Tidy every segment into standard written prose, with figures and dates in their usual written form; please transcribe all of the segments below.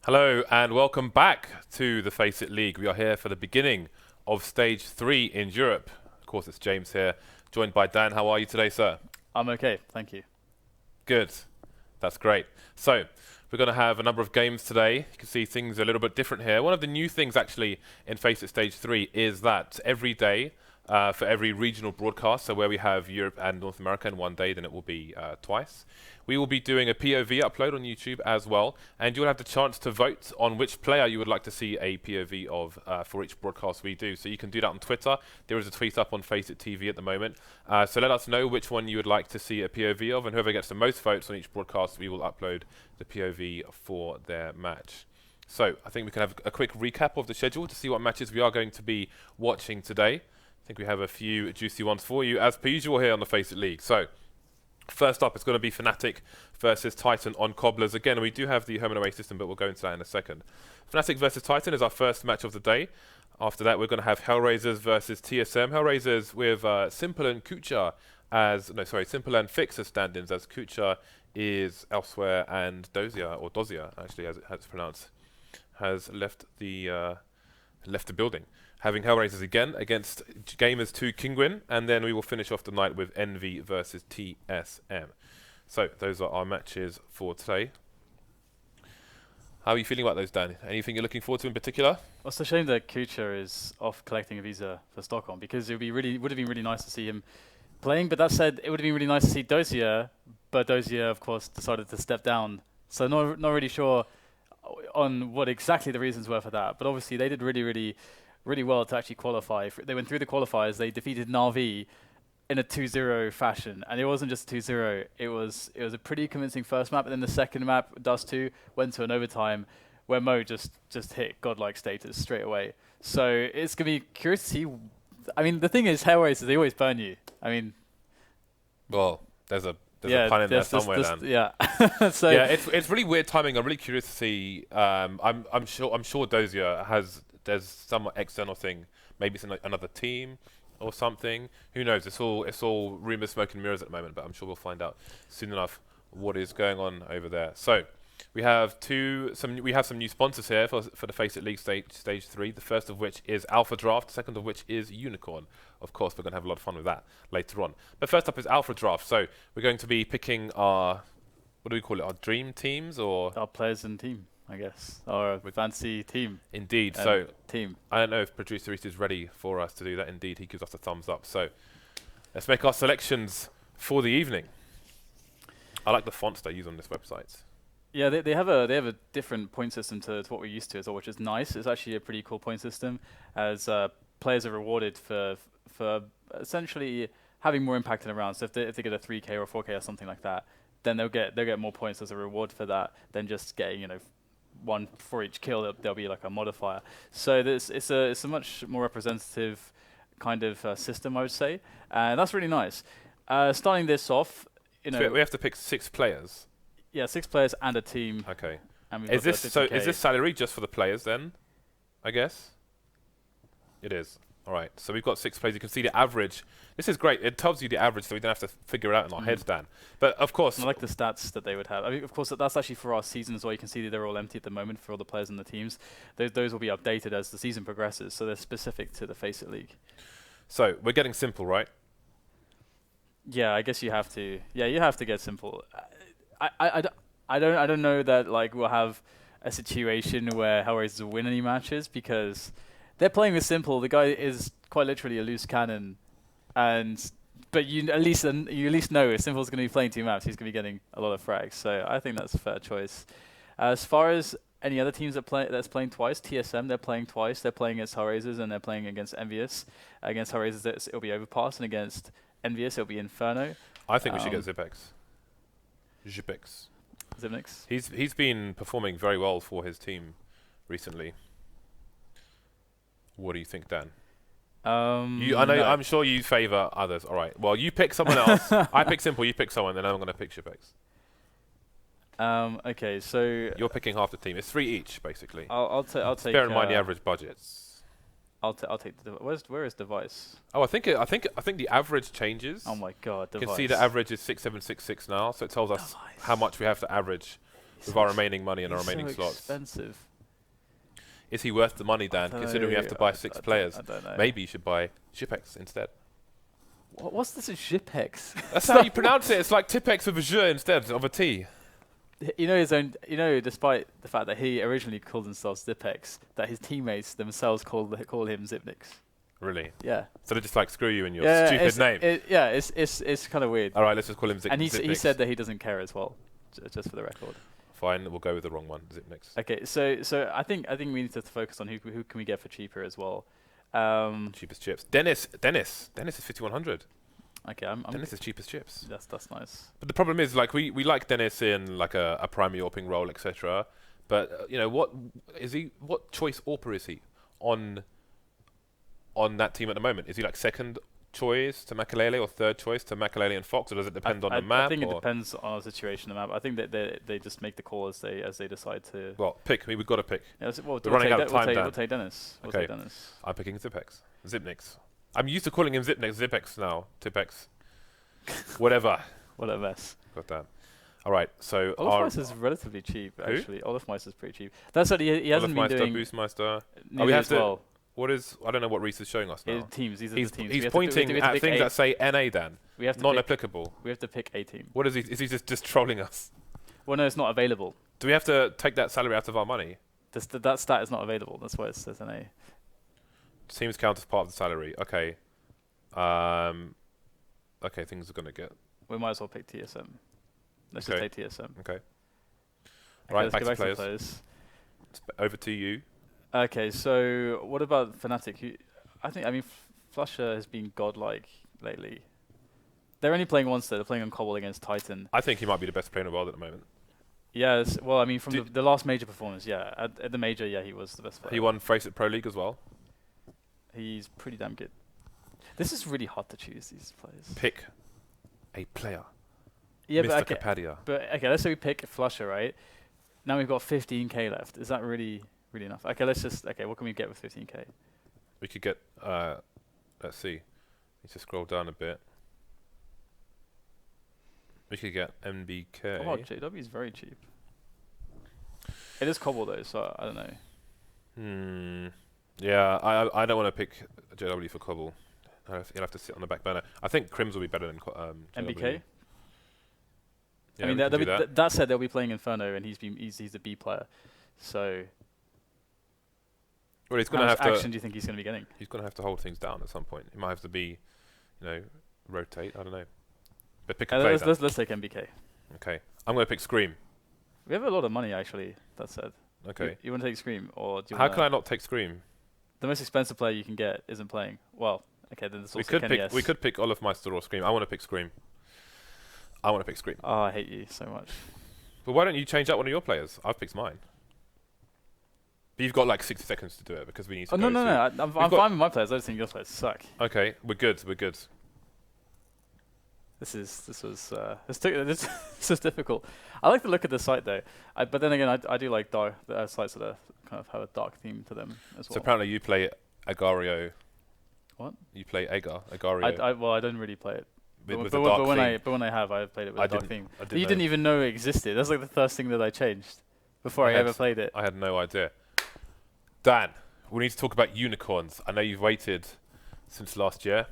Hello and welcome back to the FACEIT League. We are here for the beginning of Stage 3 in Europe. Of course, it's James here, joined by Dan. How are you today, sir? I'm okay, thank you. Good. That's great. So, we're going to have a number of games today. You can see things are a little bit different here. One of the new things, actually, in FACEIT Stage 3 is that every day, for every regional broadcast, so where we have Europe and North America in one day, then it will be twice. We will be doing a POV upload on YouTube as well, and you'll have the chance to vote on which player you would like to see a POV of for each broadcast we do. So you can do that on Twitter. There is a tweet up on FACEIT TV at the moment. So let us know which one you would like to see a POV of, and whoever gets the most votes on each broadcast, we will upload the POV for their match. So I think we can have a quick recap of the schedule to see what matches we are going to be watching today. I think we have a few juicy ones for you, as per usual here on the FACEIT League. So, first up, it's going to be Fnatic versus Titan on Cobblers. Again, we do have the home and away system, but we'll go into that in a second. Fnatic versus Titan is our first match of the day. After that, we're going to have HellRaisers versus TSM. HellRaisers with Simple and Kucha as... No, sorry, Simple and Fix as stand-ins, as Kucha is elsewhere and Dozia, actually, as it's pronounced, has left the building. Having HellRaisers again against Gamers 2 Kinguin, and then we will finish off the night with EnVy versus TSM. So those are our matches for today. How are you feeling about those, Dan? Anything you're looking forward to in particular? Well, it's a shame that Kucha is off collecting a visa for Stockholm, because it would have been really nice to see him playing. But that said, it would have been really nice to see Dozia, but Dozia, of course, decided to step down. So not really sure on what exactly the reasons were for that. But obviously, they did really well to actually qualify. They went through the qualifiers. They defeated Na'Vi in a 2-0 fashion, and it wasn't just 2-0. It was a pretty convincing first map, and then the second map, Dust 2, went to an overtime where Mo just hit godlike status straight away. So it's gonna be curious to see. I mean, the thing is, HellRaisers, they always burn you. I mean, well, there's a pun in there somewhere, Dan. Yeah. So yeah, it's really weird timing. I'm really curious to see. I'm sure Dozia there's some external thing. Maybe it's another team or something. Who knows? It's all rumors, smoke and mirrors at the moment, but I'm sure we'll find out soon enough what is going on over there. So we have some new sponsors here for the FACEIT League Stage 3. The first of which is Alpha Draft, the second of which is Unicorn. Of course, we're going to have a lot of fun with that later on. But first up is Alpha Draft. So we're going to be picking our, what do we call it, our dream teams, or our players and team, I guess, or a fancy team. Indeed. So team. I don't know if producer Reese is ready for us to do that. Indeed, he gives us a thumbs up. So let's make our selections for the evening. I like the fonts they use on this website. Yeah, they have a different point system to what we're used to as well, which is nice. It's actually a pretty cool point system, as players are rewarded for essentially having more impact in a round. So if they get a 3K or a 4K or something like that, then they'll get more points as a reward for that than just getting one for each kill. There'll be like a modifier. So it's a much more representative kind of system, I would say, and that's really nice. Starting this off, so we have to pick 6 players. Yeah, 6 players and a team. Okay. And is this salary just for the players then? I guess it is. All right. So we've got 6 players. You can see the average. This is great. It tells you the average, so we don't have to figure it out in our heads, Dan. But of course, I like the stats that they would have. I mean, of course, that's actually for our season as well. You can see that they're all empty at the moment for all the players and the teams. Those will be updated as the season progresses, so they're specific to the FACEIT League. So we're getting simple, right? Yeah, I guess you have to. Yeah, you have to get simple. I don't know that we'll have a situation where HellRaisers will win any matches, because they're playing with simple. The guy is quite literally a loose cannon, but you at least know if Simple's going to be playing 2 maps, he's going to be getting a lot of frags. So I think that's a fair choice. As far as any other teams that's playing twice, TSM, they're playing twice. They're playing against HellRaisers and they're playing against EnVyUs. Against HellRaisers, it'll be Overpass, and against EnVyUs, it'll be Inferno. I think we should get Zipex. Zipnix. He's been performing very well for his team recently. What do you think, Dan? I'm sure you favour others. All right. Well, you pick someone else. I pick Simple. You pick someone. Then I'm going to pick Zipex. Okay, so you're picking half the team. It's 3 each, basically. I'll take. Bear in mind the average budgets. I'll take the where is device? Oh, I think the average changes. Oh my god, device. You can see the average is 6766 now, so it tells us how much we have to average with our remaining money and our He's remaining so slots. expensive. Is he worth the money, Dan? Considering we have to buy 6 players. I don't know. Maybe you should buy Shipex instead. What's this with Shipex? That's how you pronounce it. It's like Tipex with a J instead of a T. You know his own. You know, despite the fact that he originally called himself Zipex, that his teammates themselves call him Zipnix. Really? Yeah. So they just like screw you in your Yeah, stupid name. It's kind of weird. All right, let's just call him Zipnix. And he said that he doesn't care as well, just for the record. Fine, we'll go with the wrong one, Zipnix. Okay, so I think we need to focus on who can we get for cheaper as well. Cheapest chips. Dennis is 5100. Okay, I'm Dennis is cheapest chips. That's nice. But the problem is, like, we like Dennis in like a primary AWPing role, etc. But you know, what is he? What choice AWPer is he on that team at the moment? Is he like second choice to Makalele or third choice to Makalele and Fox, or does it depend on the map? I think it depends on the situation, the map. I think that they just make the call as they decide to. Well, pick. We've got to pick. Yeah, we're running out of time, Dan. We'll take Dennis. Okay. We'll take Dennis. I'm picking Zipnix. I'm used to calling him Zipex now. Tipex. Whatever. What a mess. God damn. All right, so Olofmeister is relatively cheap, actually. Olofmeister is pretty cheap. That's what he hasn't been doing. Boostmeister. We have to. What is? I don't know what Reese is showing us now. Teams. These are the teams. He's pointing at things that say NA, Dan. We have to non-applicable. We have to pick a team. What is he? Is he just trolling us? Well, no, it's not available. Do we have to take that salary out of our money? That stat is not available. That's why it says NA. Teams count as part of the salary. Okay. Okay, things are gonna get. We might as well pick TSM. Let's just take TSM. Okay. Right, back to players. It's over to you. Okay, so what about Fnatic? I mean, flusha has been godlike lately. They're only playing once though. They're playing on Cobble against Titan. I think he might be the best player in the world at the moment. Yes, well, I mean, from the last major performance, yeah. At the major, yeah, he was the best player. He won FACEIT Pro League as well. He's pretty damn good. This is really hard to choose, these players. Pick a player. Yeah, Mr. but Kajbjer. But okay, let's say we pick flusha, right? Now we've got 15k left. Is that really enough? Okay, what can we get with 15k? We could get, let's see. Need to scroll down a bit. We could get MBK. Oh, JW is very cheap. It is Cobble though, so I don't know. Yeah, I don't want to pick JW for Cobble. You'll have to sit on the back burner. I think KRIMZ will be better than MBK. Yeah, I mean, that said, they'll be playing Inferno, and he's a B player, so. Well, he's going to have to. How much action do you think he's going to be getting? He's going to have to hold things down at some point. He might have to be, rotate. I don't know. But pick a player. Let's take MBK. Okay, I'm going to pick Scream. We have a lot of money, actually. That said. Okay. You want to take Scream, or do you? How can I not take Scream? The most expensive player you can get isn't playing. Well, okay, then there's also we could pick olofmeister or Scream. I want to pick Scream. Oh, I hate you so much. But why don't you change out one of your players? I've picked mine. But you've got like 60 seconds to do it because we need to. No. I'm fine with my players. I just think your players suck. Okay, we're good. This is difficult. I like the look of the site though, but then again, I do like dark sites that are kind of have a dark theme to them as well. So apparently you play Agario. What? You play Agario. I don't really play it. With but when I have, I've played it with a dark theme. You didn't even know it existed. That's like the first thing that I changed before I ever played it. I had no idea. Dan, we need to talk about unicorns. I know you've waited since last year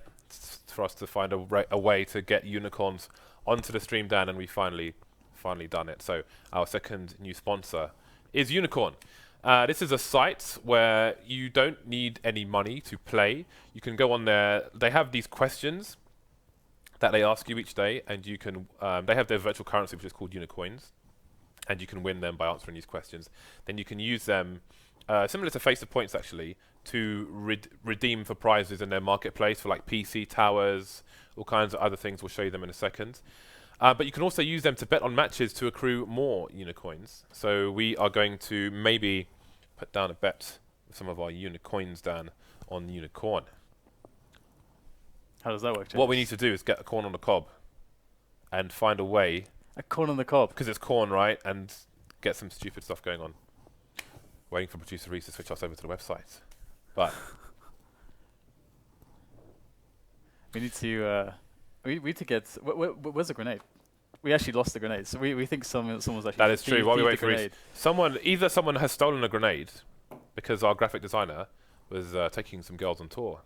for us to find a way to get unicorns onto the stream, Dan, and we finally done it. So our second new sponsor is Unicorn. This is a site where you don't need any money to play. You can go on there. They have these questions that they ask you each day, and you can. They have their virtual currency, which is called Unicoins, and you can win them by answering these questions. Then you can use them, similar to FACEIT points actually, to redeem for prizes in their marketplace for like PC towers, all kinds of other things. We'll show you them in a second. But you can also use them to bet on matches to accrue more Unicoins. So we are going to maybe put down a bet with some of our Unicoins, Dan, on Unicorn. How does that work, James? What we need to do is get a corn on the cob and find a way. A corn on the cob? Because it's corn, right? And get some stupid stuff going on. Waiting for producer Reese to switch us over to the website. But we need to we need to get. Where's the grenade? we actually lost the grenade. So we think someone's actually. That is true. While we wait for grenade. either someone has stolen a grenade because our graphic designer was taking some girls on tour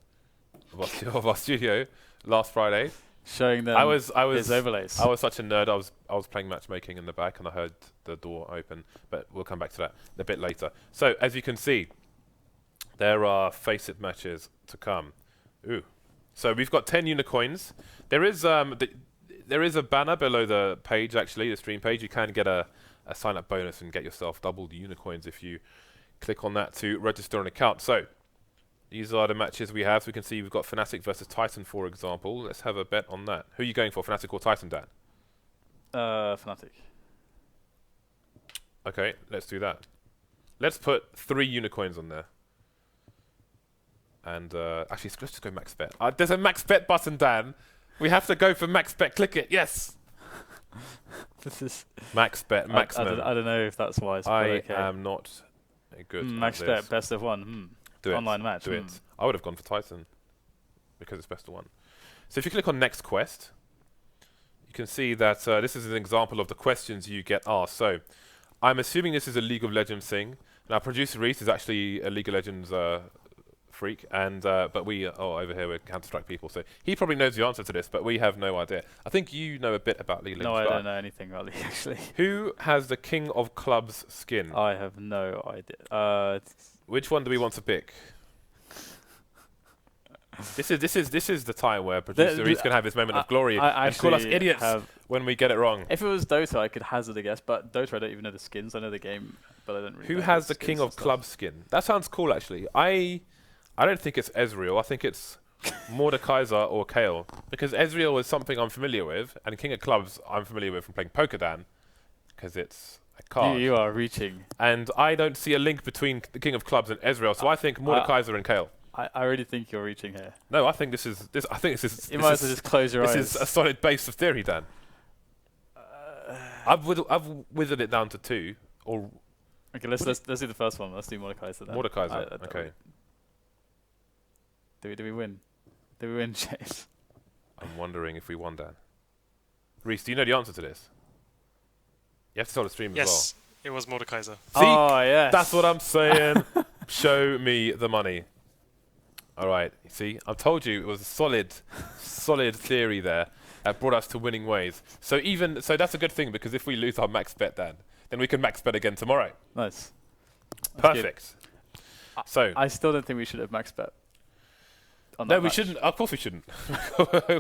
of our studio last Friday. Showing them his overlays. I was such a nerd. I was playing matchmaking in the back and I heard the door open, but we'll come back to that a bit later. So as you can see, there are FACEIT matches to come. Ooh. So we've got 10 unicoins. There is there is a banner below the page, actually, the stream page. You can get a sign-up bonus and get yourself double the unicoins if you click on that to register an account. So these are the matches we have. So we can see we've got Fnatic versus Titan, for example. Let's have a bet on that. Who are you going for, Fnatic or Titan, Dan? Fnatic. Okay, let's do that. Let's put 3 unicoins on there. And actually, let's just go max bet. There's a max bet button, Dan. We have to go for max bet. Click it. Yes. This is max bet, maximum. I don't know if that's wise. I am not a good max bet, best of one. Do online it. match. Do it. I would have gone for Titan because it's best of one. So if you click on next quest, you can see that this is an example of the questions you get asked. So I'm assuming this is a League of Legends thing. Now, producer Reese is actually a League of Legends freak, and but we over here we're Counter-Strike people, so he probably knows the answer to this, but we have no idea. I think you know a bit about League of Legends. No, I don't know anything about League, actually. Who has the King of Clubs skin? I have no idea. Which one do we want to pick? This is the time where producer Reese can have his moment of glory and call us idiots when we get it wrong. If it was Dota, I could hazard a guess, but Dota, I don't even know the skins. I know the game, but I don't really know. Who has the King of Clubs skin? That sounds cool, actually. I don't think it's Ezreal. I think it's Mordekaiser or Kale, because Ezreal is something I'm familiar with, and King of Clubs I'm familiar with from playing Pokedan, because it's a card. You are reaching. And I don't see a link between the King of Clubs and Ezreal, so I think Mordekaiser and Kale. I really think you're reaching here. No, I think this is. You might as well just close your eyes. This is a solid base of theory, Dan. I've withered it down to 2. Or okay, let's do the first one. Let's do Mordekaiser then. Mordekaiser. Okay. Do we win? Do we win, James? I'm wondering if we won, Dan. Reese, do you know the answer to this? You have to tell the stream as well. Yes, it was Mordekaiser. See? Oh, yes. That's what I'm saying. Show me the money. All right. You see, I told you it was a solid theory there that brought us to winning ways. So that's a good thing, because if we lose our max bet, Dan, then we can max bet again tomorrow. Nice. Perfect. So I still don't think we should have max bet. No, we shouldn't. Of course we shouldn't.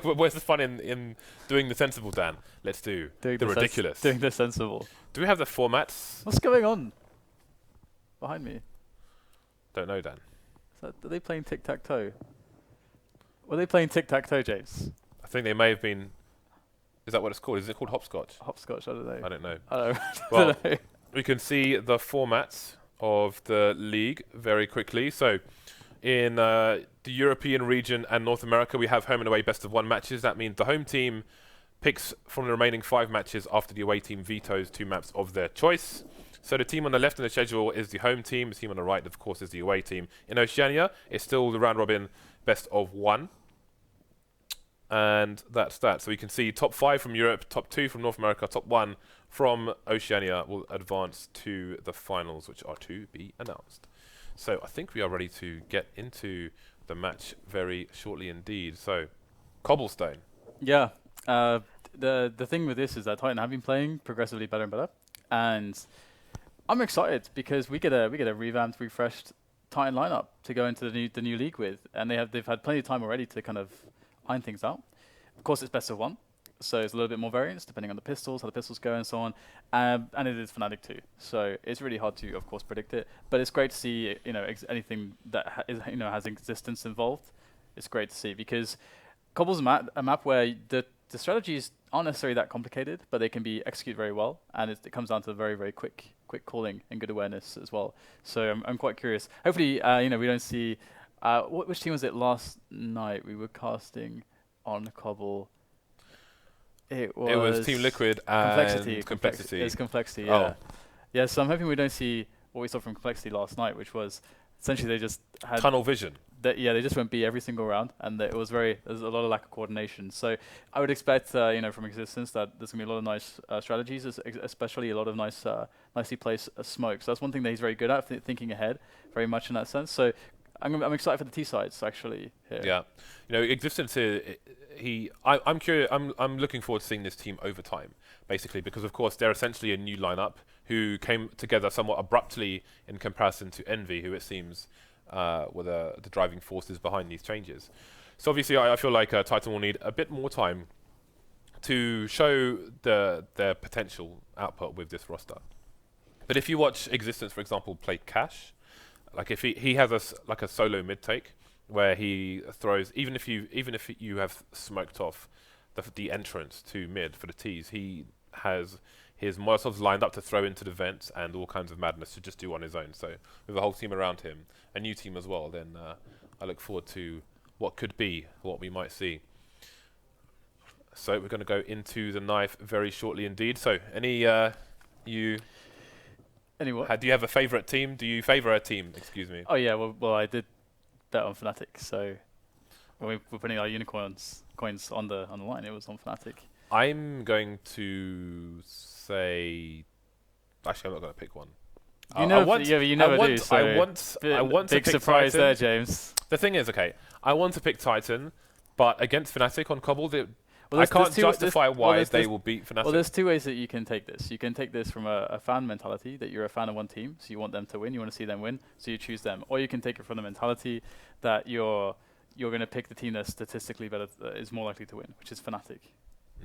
Where's the fun in doing the sensible, Dan? Let's do the ridiculous. Doing the sensible. Do we have the formats? What's going on behind me? Don't know, Dan. Are they playing tic-tac-toe? Were they playing tic-tac-toe, James? I think they may have been. Is that what it's called? Is it called hopscotch? Hopscotch, I don't know. I don't know. Well, we can see the formats of the league very quickly. So in the European region and North America, we have home and away best of 1 matches. That means the home team picks from the remaining 5 matches after the away team vetoes 2 maps of their choice. So the team on the left in the schedule is the home team. The team on the right, of course, is the away team. In Oceania, it's still the round robin best of 1. And that's that. So you can see top 5 from Europe, top 2 from North America, top 1 from Oceania will advance to the finals, which are to be announced. So I think we are ready to get into the match very shortly indeed. So, Cobblestone. Yeah. The thing with this is that Titan have been playing progressively better and better, and I'm excited because we get a revamped, refreshed Titan lineup to go into the new league with, and they've had plenty of time already to kind of iron things out. Of course, it's best of 1, so it's a little bit more variance depending on the pistols, how the pistols go, and so on. And it is Fnatic too, so it's really hard to, of course, predict it. But it's great to see, anything that has existence involved. It's great to see, because Cobble's a map where the strategies aren't necessarily that complicated, but they can be executed very well, and it comes down to very, very quick calling and good awareness as well. So I'm quite curious. Hopefully, we don't see. Which team was it last night? We were casting on Cobble. It was Team Liquid and Complexity. It's Complexity, yeah. Oh. Yeah, so I'm hoping we don't see what we saw from Complexity last night, which was essentially they just had tunnel vision. they just went B every single round, and there's a lot of lack of coordination. So I would expect, from Existence that there's gonna be a lot of nice strategies, especially a lot of nicely placed smokes. So that's one thing that he's very good at, thinking ahead, very much in that sense. So I'm excited for the T sides actually here. Yeah, Existence here. I'm curious. I'm looking forward to seeing this team over time, basically, because of course they're essentially a new lineup who came together somewhat abruptly in comparison to EnVy, who it seems were the driving forces behind these changes. So obviously, I feel like Titan will need a bit more time to show their potential output with this roster. But if you watch Existence, for example, play Cash, like if he has a solo mid take where he throws, even if you have smoked off the entrance to mid for the T's, he has his Molotovs lined up to throw into the vents and all kinds of madness to just do on his own. So with a whole team around him, a new team as well, then I look forward to what could be, what we might see. So we're going to go into the knife very shortly indeed. So any do you have a favorite team? Do you favor a team? Excuse me. Oh yeah, well I did bet on Fnatic. So when we were putting our coins on the line, it was on Fnatic. I'm going to say, actually, I'm not going to pick one. You never do. So I want to big pick surprise Titan. there, James. The thing is, okay, I want to pick Titan, but against Fnatic on Cobble, Well, I can't justify why they will beat Fnatic. Well, there's two ways that you can take this. You can take this from a fan mentality, that you're a fan of one team, so you want them to win, you want to see them win, so you choose them. Or you can take it from the mentality that you're going to pick the team that's statistically better, is more likely to win, which is Fnatic.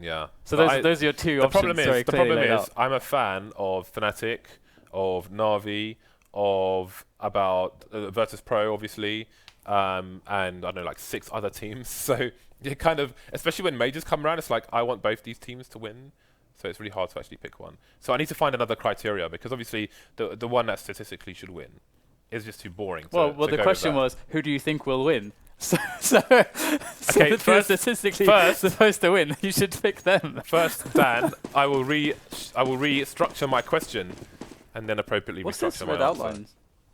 Yeah. So those are your two options. The problem is, I'm a fan of Fnatic, of Na'Vi, of Virtus Pro, obviously, and I don't know, like 6 other teams. So you kind of, especially when majors come around, it's like I want both these teams to win. So it's really hard to actually pick one. So I need to find another criteria, because obviously the one that statistically should win is just too boring. Well, the question was, who do you think will win? So okay, first, statistically supposed to win, you should pick them. First, Dan, I will restructure my question, and then appropriately restructure my answer. Outline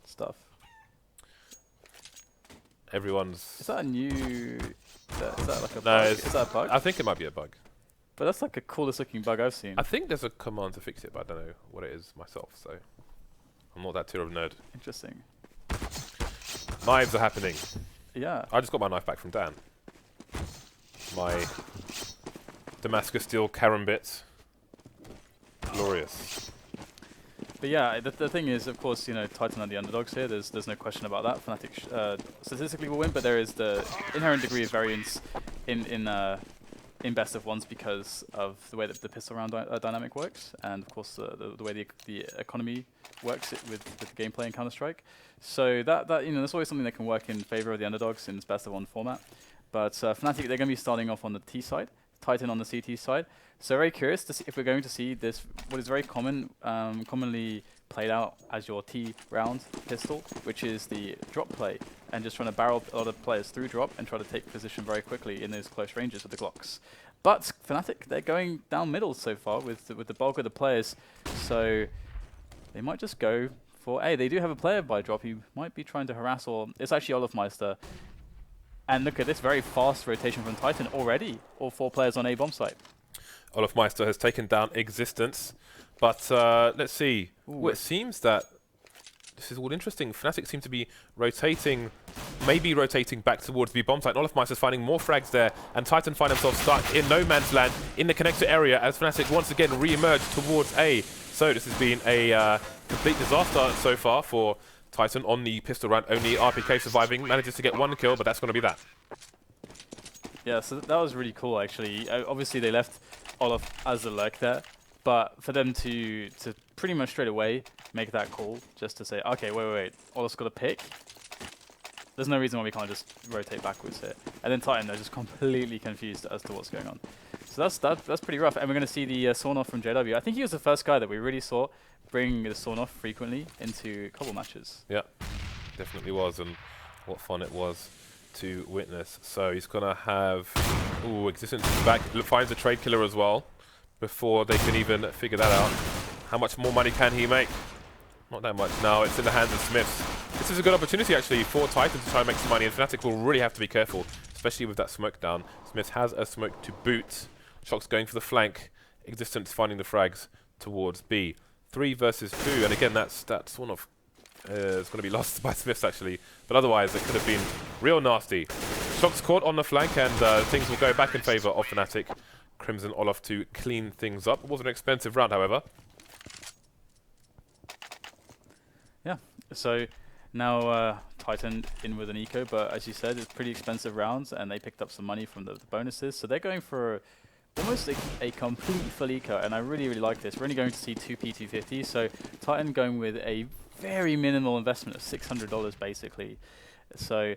stuff? Everyone's. Is that a new? Is that like a no, bug? Is that a bug? I think it might be a bug. But that's like the coolest looking bug I've seen. I think there's a command to fix it, but I don't know what it is myself. So I'm not that tier of nerd. Interesting. Knives are happening. Yeah. I just got my knife back from Dan. My Damascus steel Karambit. Glorious. But yeah, the thing is, of course, Titan are the underdogs here. There's no question about that. Fnatic statistically will win, but there is the inherent degree of variance in best of ones because of the way that the pistol round dynamic works, and of course the way the economy works with the gameplay in Counter-Strike. So that's always something that can work in favor of the underdogs in this best of one format. But Fnatic, they're going to be starting off on the T side, Titan on the CT side. So very curious to see if we're going to see this, what is very commonly played out as your T round pistol, which is the drop play, and just trying to barrel a lot of players through drop and try to take position very quickly in those close ranges with the Glocks. But Fnatic, they're going down middle so far with the bulk of the players, so they might just go for A. They do have a player by drop. He might be trying to harass, or it's actually olofmeister. And look at this very fast rotation from Titan already. All 4 players on A bomb site. olofmeister has taken down Existence, but let's see. Ooh, it seems that this is all interesting. Fnatic seem to be maybe rotating back towards the bomb site. olofmeister's finding more frags there, and Titan find themselves stuck in no man's land in the connector area as Fnatic once again re-emerge towards A. So this has been a complete disaster so far for Titan on the pistol round. Only RpK surviving, manages to get 1 kill, but that's going to be that. Yeah, so that was really cool actually. Obviously they left Olof as the lurk there, but for them to pretty much straight away make that call, just to say, okay, wait, Olof's got a pick. There's no reason why we can't just rotate backwards here. And then Titan, they're just completely confused as to what's going on. So that's pretty rough. And we're going to see the sawn-off from JW. I think he was the first guy that we really saw bring the sawn-off frequently into Cobble matches. Yeah, definitely was, and what fun it was to witness. So he's going to have... Ooh, Existence is back. Finds a trade killer as well before they can even figure that out. How much more money can he make? Not that much. Now it's in the hands of SmithZz. this is a good opportunity actually for Titan to try and make some money, and Fnatic will really have to be careful, especially with that smoke down. Smith has a smoke to boot. shox going for the flank. Existence finding the frags towards B. 3 versus 2, and again that's one of it's going to be lost by SmithZz actually, but otherwise it could have been real nasty. shox caught on the flank, and things will go back in favour of Fnatic. KRIMZ and Olof to clean things up. It was an expensive round, however. Yeah, so now Titan in with an eco, but as you said, it's pretty expensive rounds, and they picked up some money from the bonuses, so they're going for almost a complete full eco, and I really, really like this. We're only going to see 2 P250, so Titan going with a very minimal investment of $600 basically. So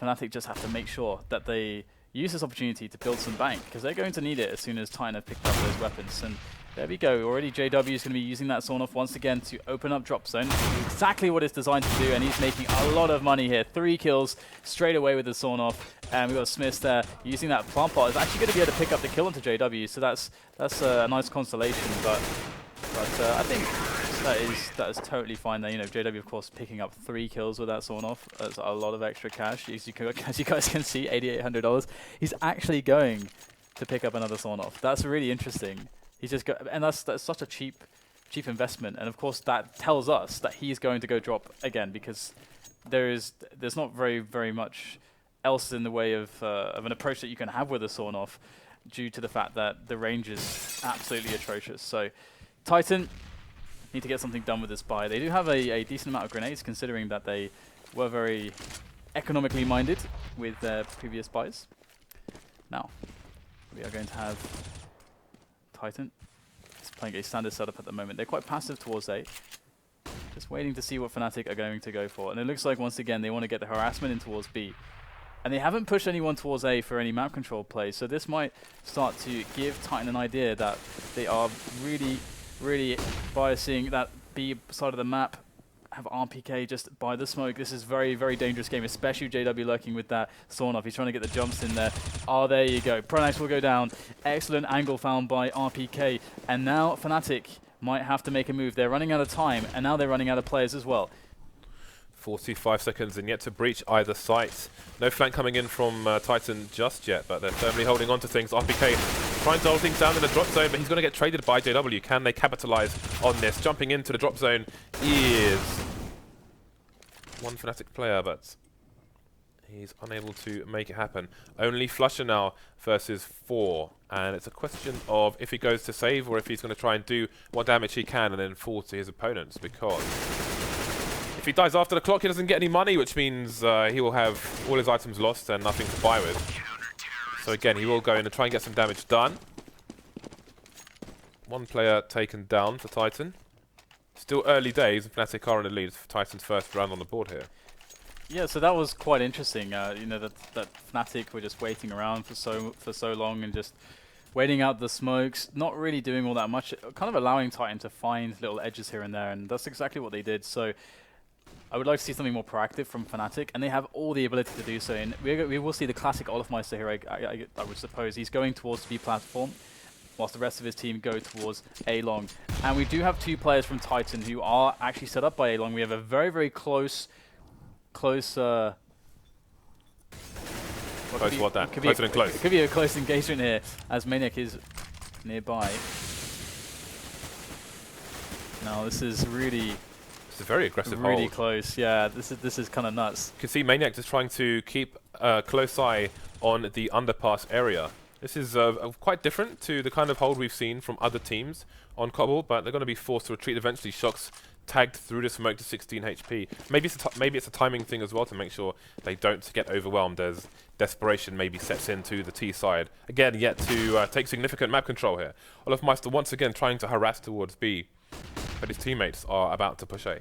Fnatic just have to make sure that they use this opportunity to build some bank, because they're going to need it as soon as Titan have picked up those weapons. And there we go. Already JW is going to be using that sawn-off once again to open up drop zone. Exactly what it's designed to do, and he's making a lot of money here. 3 kills straight away with the sawn-off. And we've got SmithZz there using that plant pot. Is actually going to be able to pick up the kill onto JW, so that's a nice consolation. But I think that is totally fine there. You know, JW of course picking up 3 kills with that sawn-off. That's a lot of extra cash. As you guys can see, $8,800. He's actually going to pick up another sawn-off. That's really interesting. He's just got, and that's such a cheap investment. And of course that tells us that he's going to go drop again, because there's not very much else in the way of an approach that you can have with a sawn-off, due to the fact that the range is absolutely atrocious. So Titan need to get something done with this buy. They do have a decent amount of grenades, considering that they were very economically minded with their previous buys. Now we are going to have Titan is playing a standard setup at the moment. They're quite passive towards A, just waiting to see what Fnatic are going to go for. And it looks like once again they want to get the harassment in towards B. And they haven't pushed anyone towards A for any map control play, so this might start to give Titan an idea that they are really biasing that B side of the map, have RpK just by the smoke. This is very dangerous game, especially JW lurking with that sawn-off. He's trying to get the jumps in there. Oh, there you go. pronax will go down. Excellent angle found by RpK. And now Fnatic might have to make a move. They're running out of time, and now they're running out of players as well. 45 seconds and yet to breach either site. No flank coming in from Titan just yet, but they're firmly holding on to things. RpK trying to hold things down in the drop zone, but he's going to get traded by JW. Can they capitalize on this? Jumping into the drop zone is one Fnatic player, but he's unable to make it happen. Only flusha now versus 4, and it's a question of if he goes to save or if he's going to try and do what damage he can and then fall to his opponents, because if he dies after the clock, he doesn't get any money, which means he will have all his items lost and nothing to buy with. So again, he will go in and try and get some damage done. One player taken down for Titan. Still early days, and Fnatic are in the lead for Titan's first round on the board here. Yeah, so that was quite interesting. You know, that Fnatic were just waiting around for so long and just waiting out the smokes, not really doing all that much, kind of allowing Titan to find little edges here and there, and that's exactly what they did. So I would like to see something more proactive from Fnatic, and they have all the ability to do so. And we will see the classic olofmeister here, I would suppose. He's going towards the B platform, whilst the rest of his team go towards A long. And we do have 2 players from Titan who are actually set up by A long. We have a very close. Closer than close. It could be a close engagement here, as Maniac is nearby. Now this is really. It's a very aggressive hold. Really close, yeah. This is kind of nuts. You can see Maniac just trying to keep a close eye on the underpass area. This is quite different to the kind of hold we've seen from other teams on Cobble, but they're going to be forced to retreat eventually. shox tagged through the smoke to 16 HP. Maybe it's a timing thing as well to make sure they don't get overwhelmed as desperation maybe sets into the T side. Again, yet to take significant map control here. olofmeister once again trying to harass towards B, but his teammates are about to push A.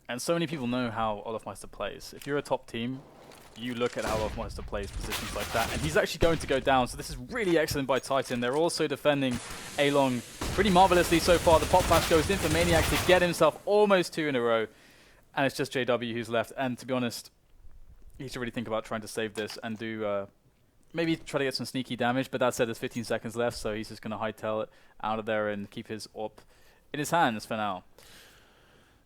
And so many people know how olofmeister plays. If you're a top team, you look at how olofmeister plays positions like that, and he's actually going to go down. So this is really excellent by Titan. They're also defending A long pretty marvelously so far. The pop flash goes in for Maniac to get himself almost 2 in a row, and it's just JW who's left. And to be honest, he should really think about trying to save this and do maybe try to get some sneaky damage. But that said, there's 15 seconds left, so he's just going to hightail it out of there and keep his AWP in his hands for now.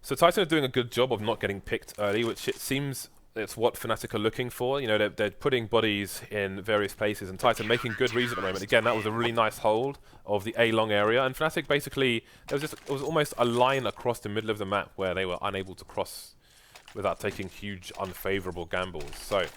So Titan are doing a good job of not getting picked early, which it seems it's what Fnatic are looking for. You know, they're putting bodies in various places, and Titan making good reads at the moment. Again, that was a really nice hold of the A long area, and Fnatic basically, it was almost a line across the middle of the map where they were unable to cross without taking huge unfavorable gambles. So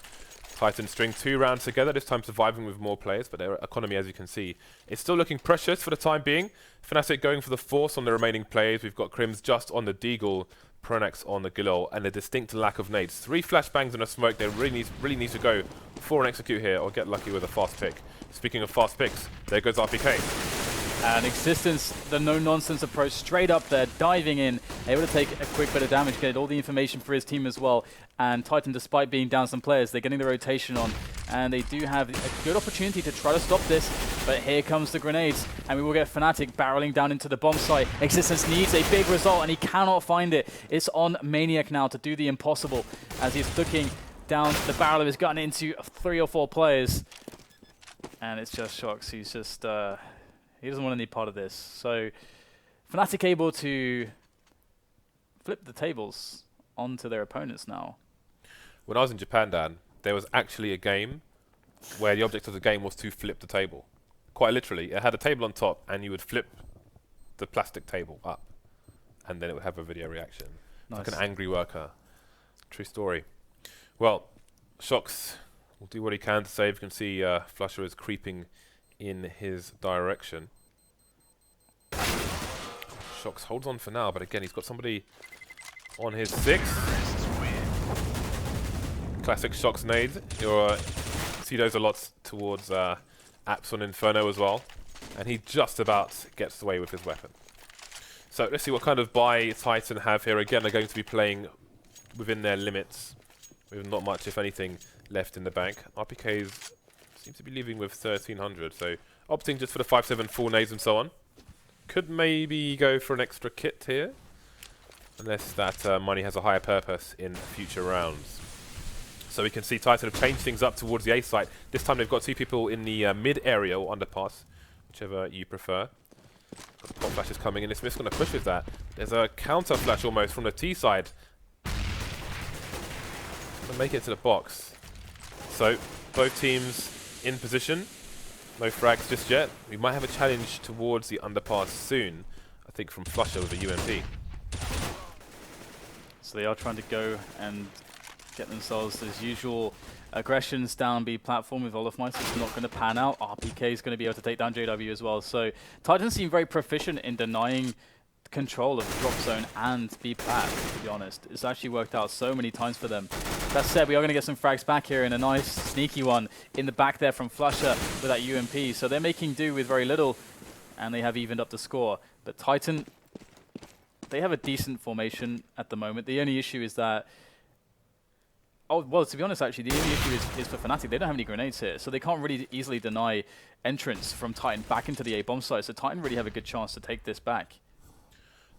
Titan string 2 rounds together, this time surviving with more players, but their economy, as you can see, is still looking precious for the time being. Fnatic going for the force on the remaining players. We've got KRIMZ just on the Deagle, pronax on the Gilol, and a distinct lack of nades. 3 flashbangs and a smoke. They really need to go for an execute here or get lucky with a fast pick. Speaking of fast picks, there goes RPK. And Existence, the no-nonsense approach, straight up there, diving in, able to take a quick bit of damage, get all the information for his team as well. And Titan, despite being down some players, they're getting the rotation on, and they do have a good opportunity to try to stop this. But here comes the grenades, and we will get Fnatic barreling down into the bomb site. Existence needs a big result, and he cannot find it. It's on Maniac now to do the impossible, as he's looking down the barrel of his gun into 3 or 4 players. And it's just shox. He's just... he doesn't want any part of this. So Fnatic able to flip the tables onto their opponents now. When I was in Japan, Dan, there was actually a game where the object of the game was to flip the table. Quite literally. It had a table on top, and you would flip the plastic table up, and then it would have a video reaction. Nice. It's like an angry worker. True story. Well, shox will do what he can to save. You can see flusha is creeping in his direction. shox holds on for now, but again, he's got somebody on his 6. Classic shox nades. You see those a lot towards apps on Inferno as well. And he just about gets away with his weapon. So let's see what kind of buy Titan have here. Again, they're going to be playing within their limits, with not much, if anything, left in the bank. RPKs seems to be leaving with 1300, so opting just for the 5-7 full nades and so on. Could maybe go for an extra kit here, unless that money has a higher purpose in future rounds. So we can see Titan have changed things up towards the A site. This time they've got 2 people in the mid area or underpass, whichever you prefer. Got the pop flash is coming in. Smith's going to push with that. There's a counter flash almost from the T side. Going to make it to the box. So both teams in position. No frags just yet. We might have a challenge towards the underpass soon. I think from flusha with a UMP. So they are trying to go and get themselves as usual aggressions down B platform with olofmeister. It's not going to pan out. RPK is going to be able to take down JW as well. So Titan seem very proficient in denying control of the drop zone and B plat, to be honest. It's actually worked out so many times for them. That said, we are going to get some frags back here in a nice sneaky one in the back there from flusha with that UMP. So they're making do with very little, and they have evened up the score. But Titan, they have a decent formation at the moment. The only issue is that, oh, well, to be honest, actually, the only issue is for Fnatic. They don't have any grenades here, so they can't really easily deny entrance from Titan back into the A bomb site. So Titan really have a good chance to take this back.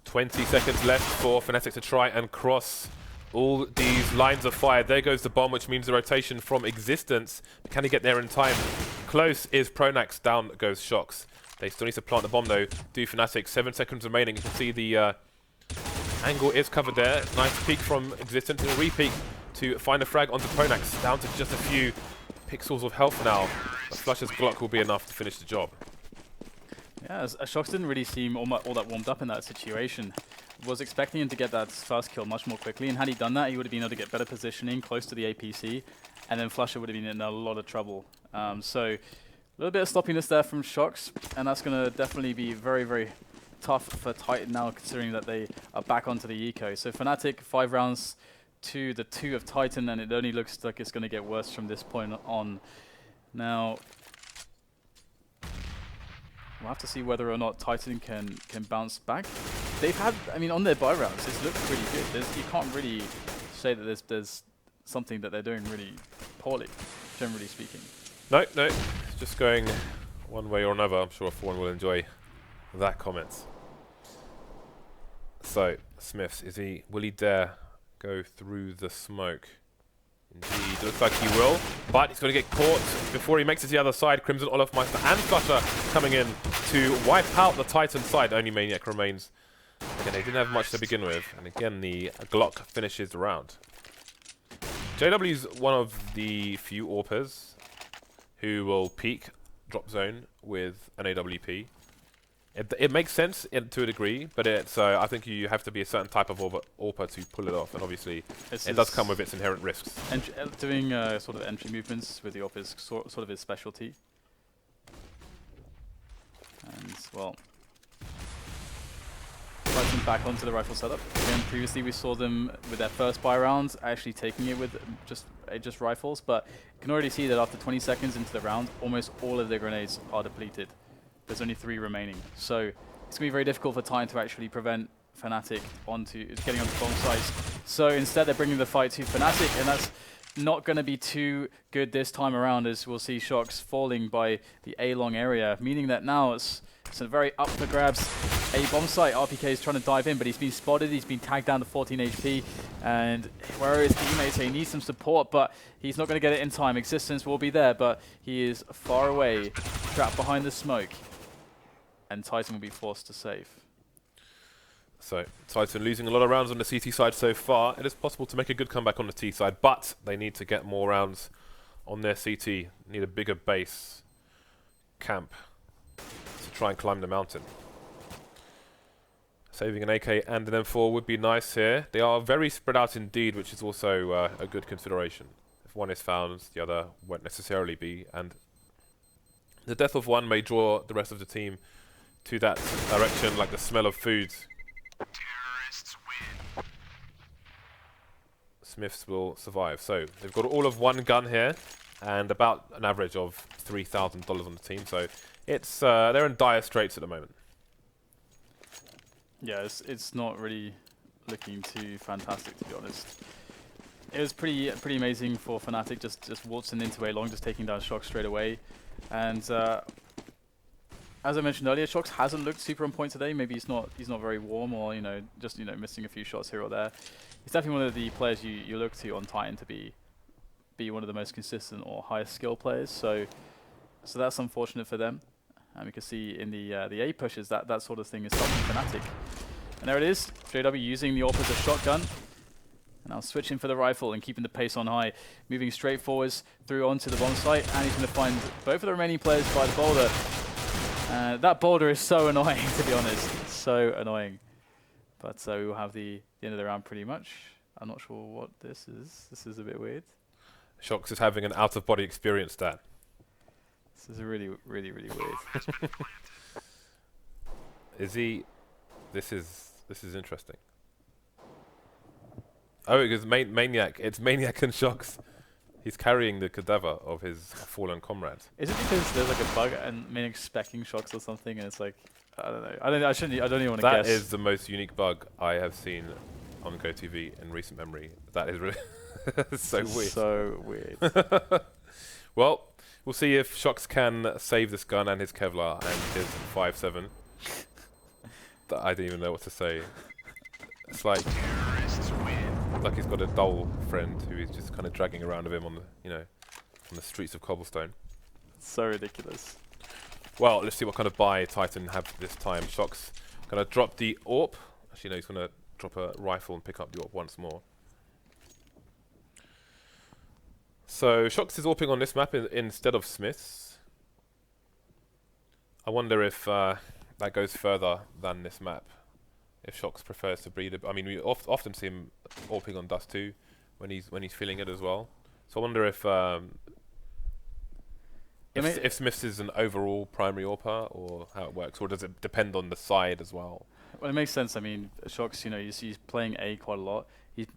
20 seconds left for Fnatic to try and cross all these lines of fire. There goes the bomb, which means the rotation from Existence. Can he get there in time? Close is pronax, down goes shox. They still need to plant the bomb though. Do Fnatic, 7 seconds remaining. You can see the angle is covered there. Nice peek from Existence and a re-peek to find a frag onto pronax. Down to just a few pixels of health now. But flusha's Glock will be enough to finish the job. Yeah, shox didn't really seem all that warmed up in that situation. Was expecting him to get that first kill much more quickly, and had he done that, he would have been able to get better positioning close to the APC, and then flusha would have been in a lot of trouble. So a little bit of sloppiness there from shox, and that's going to definitely be very, very tough for Titan now, considering that they are back onto the eco. So Fnatic, 5 rounds to the 2 of Titan, and it only looks like it's going to get worse from this point on. Now, we'll have to see whether or not Titan can bounce back. They've had, I mean, on their buy rounds, it's looked pretty good. You can't really say that there's something that they're doing really poorly, generally speaking. No, it's just going one way or another. I'm sure everyone will enjoy that comment. So, SmithZz, will he dare go through the smoke? Indeed, looks like he will, but he's going to get caught before he makes it to the other side. KRIMZ olofmeister and flusha coming in to wipe out the Titan side. Only Maniac remains Again, they didn't have much to begin with, and again the Glock finishes the round. JW's one of the few AWPers who will peek drop zone with an AWP. It makes sense to a degree, but it's I think you have to be a certain type of AWPer to pull it off, and obviously it does come with its inherent risks. Doing sort of entry movements with the AWP is sort of his specialty. And, well, fighting back onto the rifle setup. Again, previously we saw them with their first buy round actually taking it with just rifles, but you can already see that after 20 seconds into the round, almost all of their grenades are depleted. There's only 3 remaining. So it's going to be very difficult for Titan to actually prevent Fnatic getting onto bomb sites. So instead they're bringing the fight to Fnatic, and that's not going to be too good this time around, as we'll see shox falling by the A-long area, meaning that now it's a very up for grabs. A bomb site, RpK is trying to dive in, but he's been spotted, he's been tagged down to 14 HP, and where are his teammates? He needs some support, but he's not going to get it in time. Existence will be there, but he is far away, trapped behind the smoke, and Titan will be forced to save. So, Titan losing a lot of rounds on the CT side so far. It is possible to make a good comeback on the T side, but they need to get more rounds on their CT. Need a bigger base camp to try and climb the mountain. Saving an AK and an M4 would be nice here. They are very spread out indeed, which is also a good consideration. If one is found, the other won't necessarily be, and the death of one may draw the rest of the team to that direction, like the smell of food. Terrorists win. SmithZz will survive. So they've got all of one gun here, and about an average of $3,000 on the team. So it's they're in dire straits at the moment. Yeah, it's not really looking too fantastic, to be honest. It was pretty amazing for Fnatic, just waltzing into A-long, just taking down shox straight away, and as I mentioned earlier, shox hasn't looked super on point today. Maybe he's not very warm, or just missing a few shots here or there. He's definitely one of the players you look to on Titan to be one of the most consistent or highest skill players. So that's unfortunate for them. And we can see in the A pushes that sort of thing is stopping Fnatic. And there it is, JW using the AWP as a shotgun. And now switching for the rifle and keeping the pace on high, moving straight forwards through onto the bomb site, and he's going to find both of the remaining players by the boulder. That boulder is so annoying, to be honest. So annoying. But we will have the end of the round pretty much. I'm not sure what this is. This is a bit weird. shox is having an out-of-body experience, Dan. This is really, really, really weird. Is he? This is interesting. Oh, because Maniac. It's Maniac and shox. He's carrying the cadaver of his fallen comrade. Is it because there's like a bug and Maniac's specking shox or something, and it's like, I don't know. I don't even want to guess. That is the most unique bug I have seen on GoTV in recent memory. That is really so weird. So weird. Well, we'll see if shox can save this gun and his Kevlar and his 5.7. I don't even know what to say. It's like he's got a dull friend who he's just kind of dragging around with him on the on the streets of Cobblestone. So ridiculous. Well, let's see what kind of buy Titan have this time. shox gonna drop the AWP. Actually, no, he's gonna drop a rifle and pick up the AWP once more. So shox is AWPing on this map instead of SmithZz. I wonder if that goes further than this map. If shox prefers to breed, I mean, we often see him AWPing on Dust 2 when he's feeling it as well. So I wonder if SmithZz is an overall primary AWPer, or how it works, or does it depend on the side as well? Well, it makes sense. I mean, shox, you see he's playing A quite a lot.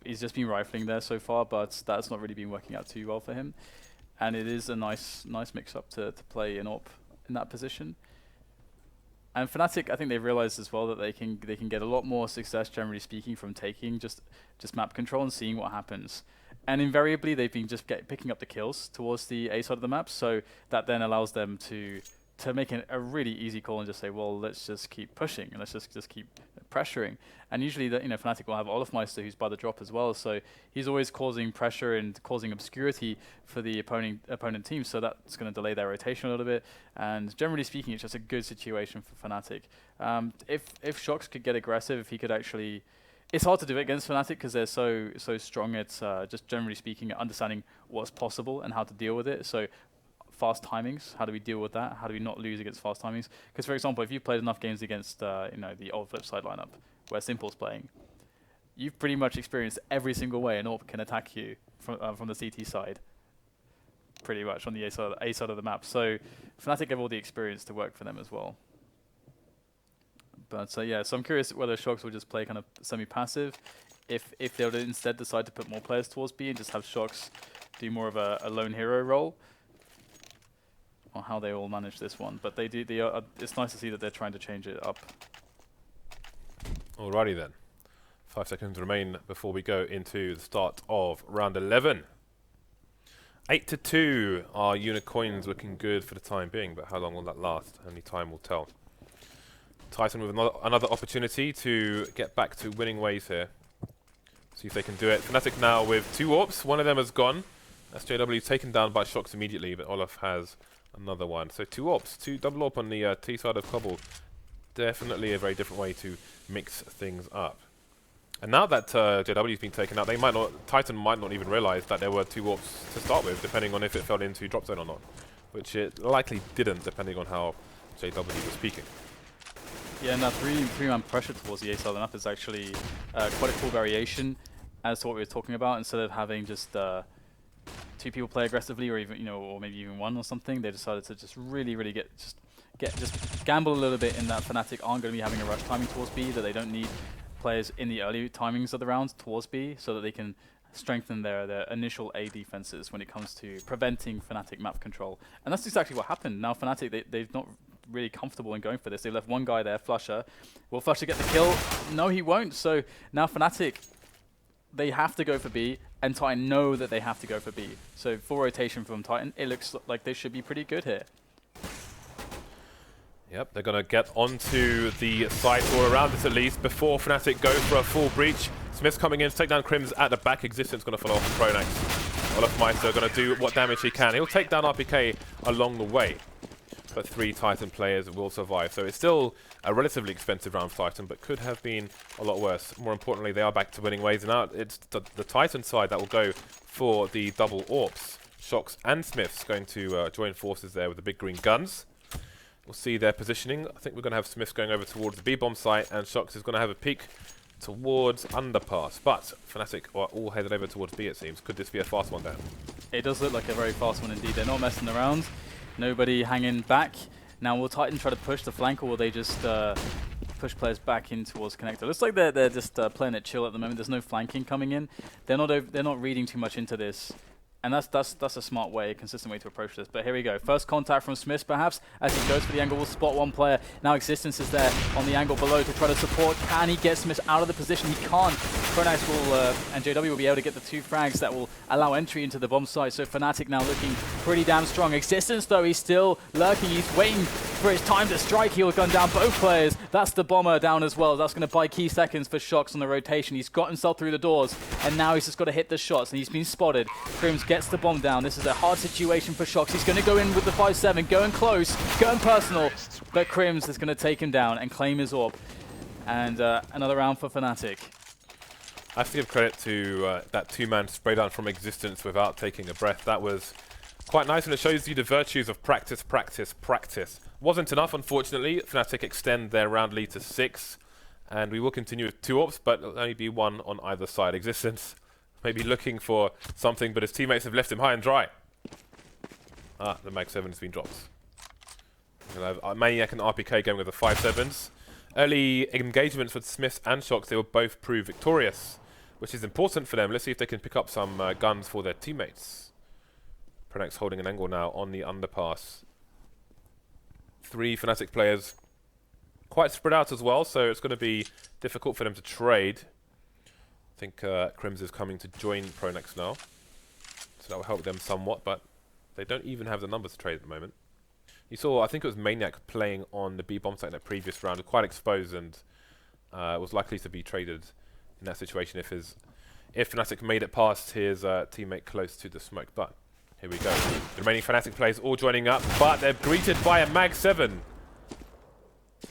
He's just been rifling there so far, but that's not really been working out too well for him. And it is a nice mix-up to play an AWP in that position. And Fnatic, I think they've realized as well that they can get a lot more success, generally speaking, from taking just map control and seeing what happens. And invariably, they've been just picking up the kills towards the A side of the map, so that then allows them to to make a really easy call and just say, well, let's just keep pushing and let's just keep pressuring. And usually, Fnatic will have olofmeister, who's by the drop as well, so he's always causing pressure and causing obscurity for the opponent team. So that's going to delay their rotation a little bit. And generally speaking, it's just a good situation for Fnatic. If shox could get aggressive, if he could actually. It's hard to do it against Fnatic because they're so strong. It's just generally speaking, understanding what's possible and how to deal with it. So fast timings, how do we deal with that? How do we not lose against fast timings? Because for example, if you've played enough games against the old FlipSide lineup where Simple's playing, you've pretty much experienced every single way an AWP can attack you from the CT side, pretty much on the A side of the map. So Fnatic have all the experience to work for them as well. But yeah, so I'm curious whether shox will just play kind of semi-passive, if they would instead decide to put more players towards B and just have shox do more of a lone hero role, or how they all manage this one. But they do. It's nice to see that they're trying to change it up. Alrighty then. 5 seconds remain before we go into the start of round 11. 8-2. Our unicorns looking good for the time being, but how long will that last? Only time will tell. Titan with another opportunity to get back to winning ways here. See if they can do it. Fnatic now with 2 AWPs. One of them has gone. SJW taken down by shox immediately, but Olof has another one. So 2 AWPs, 2 double AWP on the T side of Cobble. Definitely a very different way to mix things up. And now that JW's been taken out, Titan might not even realize that there were 2 AWPs to start with, depending on if it fell into drop zone or not. Which it likely didn't, depending on how JW was speaking. Yeah, now three-man pressure towards the A side lineup is actually quite a cool variation as to what we were talking about. Instead of having just 2 people play aggressively, or even or maybe even 1 or something, they decided to just really just gamble a little bit in that Fnatic aren't going to be having a rush timing towards B, that they don't need players in the early timings of the rounds towards B, so that they can strengthen their initial A defenses when it comes to preventing Fnatic map control. And that's exactly what happened. Now Fnatic, they've not really comfortable in going for this. They left one guy there, flusha. Will flusha get the kill? No, he won't. So now Fnatic, they have to go for B, and Titan know that they have to go for B. So full rotation from Titan, it looks like they should be pretty good here. Yep, they're going to get onto the site, or around this at least, before Fnatic go for a full breach. SmithZz coming in to take down KRIMZ at the back. Existence going to follow off pronax. olofmeister going to do what damage he can. He'll take down RpK along the way. But 3 Titan players will survive. So it's still a relatively expensive round for Titan, but could have been a lot worse. More importantly, they are back to winning ways. And now it's the Titan side that will go for the double AWPs. shox and SmithZz going to join forces there with the big green guns. We'll see their positioning. I think we're going to have SmithZz going over towards the B-bomb site, and shox is going to have a peek towards underpass. But Fnatic are all headed over towards B, it seems. Could this be a fast one down? It does look like a very fast one indeed. They're not messing around. Nobody hanging back. Now will Titan try to push the flank, or will they just push players back in towards connector? Looks like they're just playing it chill at the moment. There's no flanking coming in. They're not reading too much into this. And that's a smart way, a consistent way to approach this. But here we go. First contact from SmithZz, perhaps, as he goes for the angle. Will spot 1 player. Now Existence is there on the angle below to try to support. Can he get SmithZz out of the position? He can't. pronax will, and JW will be able to get the 2 frags that will allow entry into the bomb site. So Fnatic now looking pretty damn strong. Existence, though, he's still lurking. He's waiting for his time to strike. He'll gun down both players. That's the bomber down as well. That's going to buy key seconds for shox on the rotation. He's got himself through the doors, and now he's just got to hit the shots, and he's been spotted. KRIMZ gets the bomb down. This is a hard situation for shox. He's going to go in with the 5-7, going close, going personal, but KRIMZ is going to take him down and claim his AWP. And another round for Fnatic. I have to give credit to that 2-man spray down from Existence without taking a breath. That was quite nice, and it shows you the virtues of practice, practice, practice. Wasn't enough, unfortunately. Fnatic extend their round lead to 6, and we will continue with 2 AWPs, but it'll only be 1 on either side. Existence maybe looking for something, but his teammates have left him high and dry. Ah, the Mag 7 has been dropped. We'll have Maniac and RpK going with the 5-7s. Early engagements with SmithZz and shox, they will both prove victorious, which is important for them. Let's see if they can pick up some guns for their teammates. pronax holding an angle now on the underpass. 3 Fnatic players, quite spread out as well, so it's going to be difficult for them to trade. I think KRIMZ is coming to join pronax now, so that will help them somewhat, but they don't even have the numbers to trade at the moment. You saw, I think it was Maniac playing on the B bomb site in that previous round, quite exposed, and was likely to be traded in that situation if Fnatic made it past his teammate close to the smoke. But here we go. The remaining Fnatic players all joining up, but they're greeted by a Mag 7.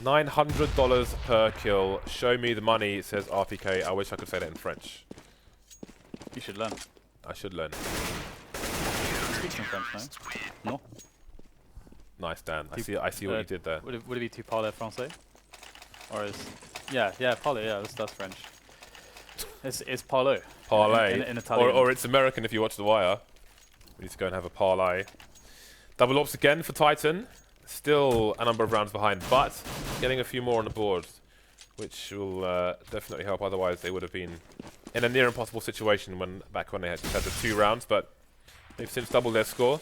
$900 per kill. Show me the money, says RPK. I wish I could say that in French. You should learn. I should learn. Speak some French, no? No? Nice, Dan. I see what you did there. Would it be tu parles français? Or is... Yeah, parler, yeah, that's French. It's parler. Parlay. In Italian. Or it's American if you watch The Wire. We need to go and have a parlay. Double ops again for Titan. Still a number of rounds behind, but getting a few more on the board, which will definitely help. Otherwise, they would have been in a near impossible situation back when they had the 2 rounds, but they've since doubled their score.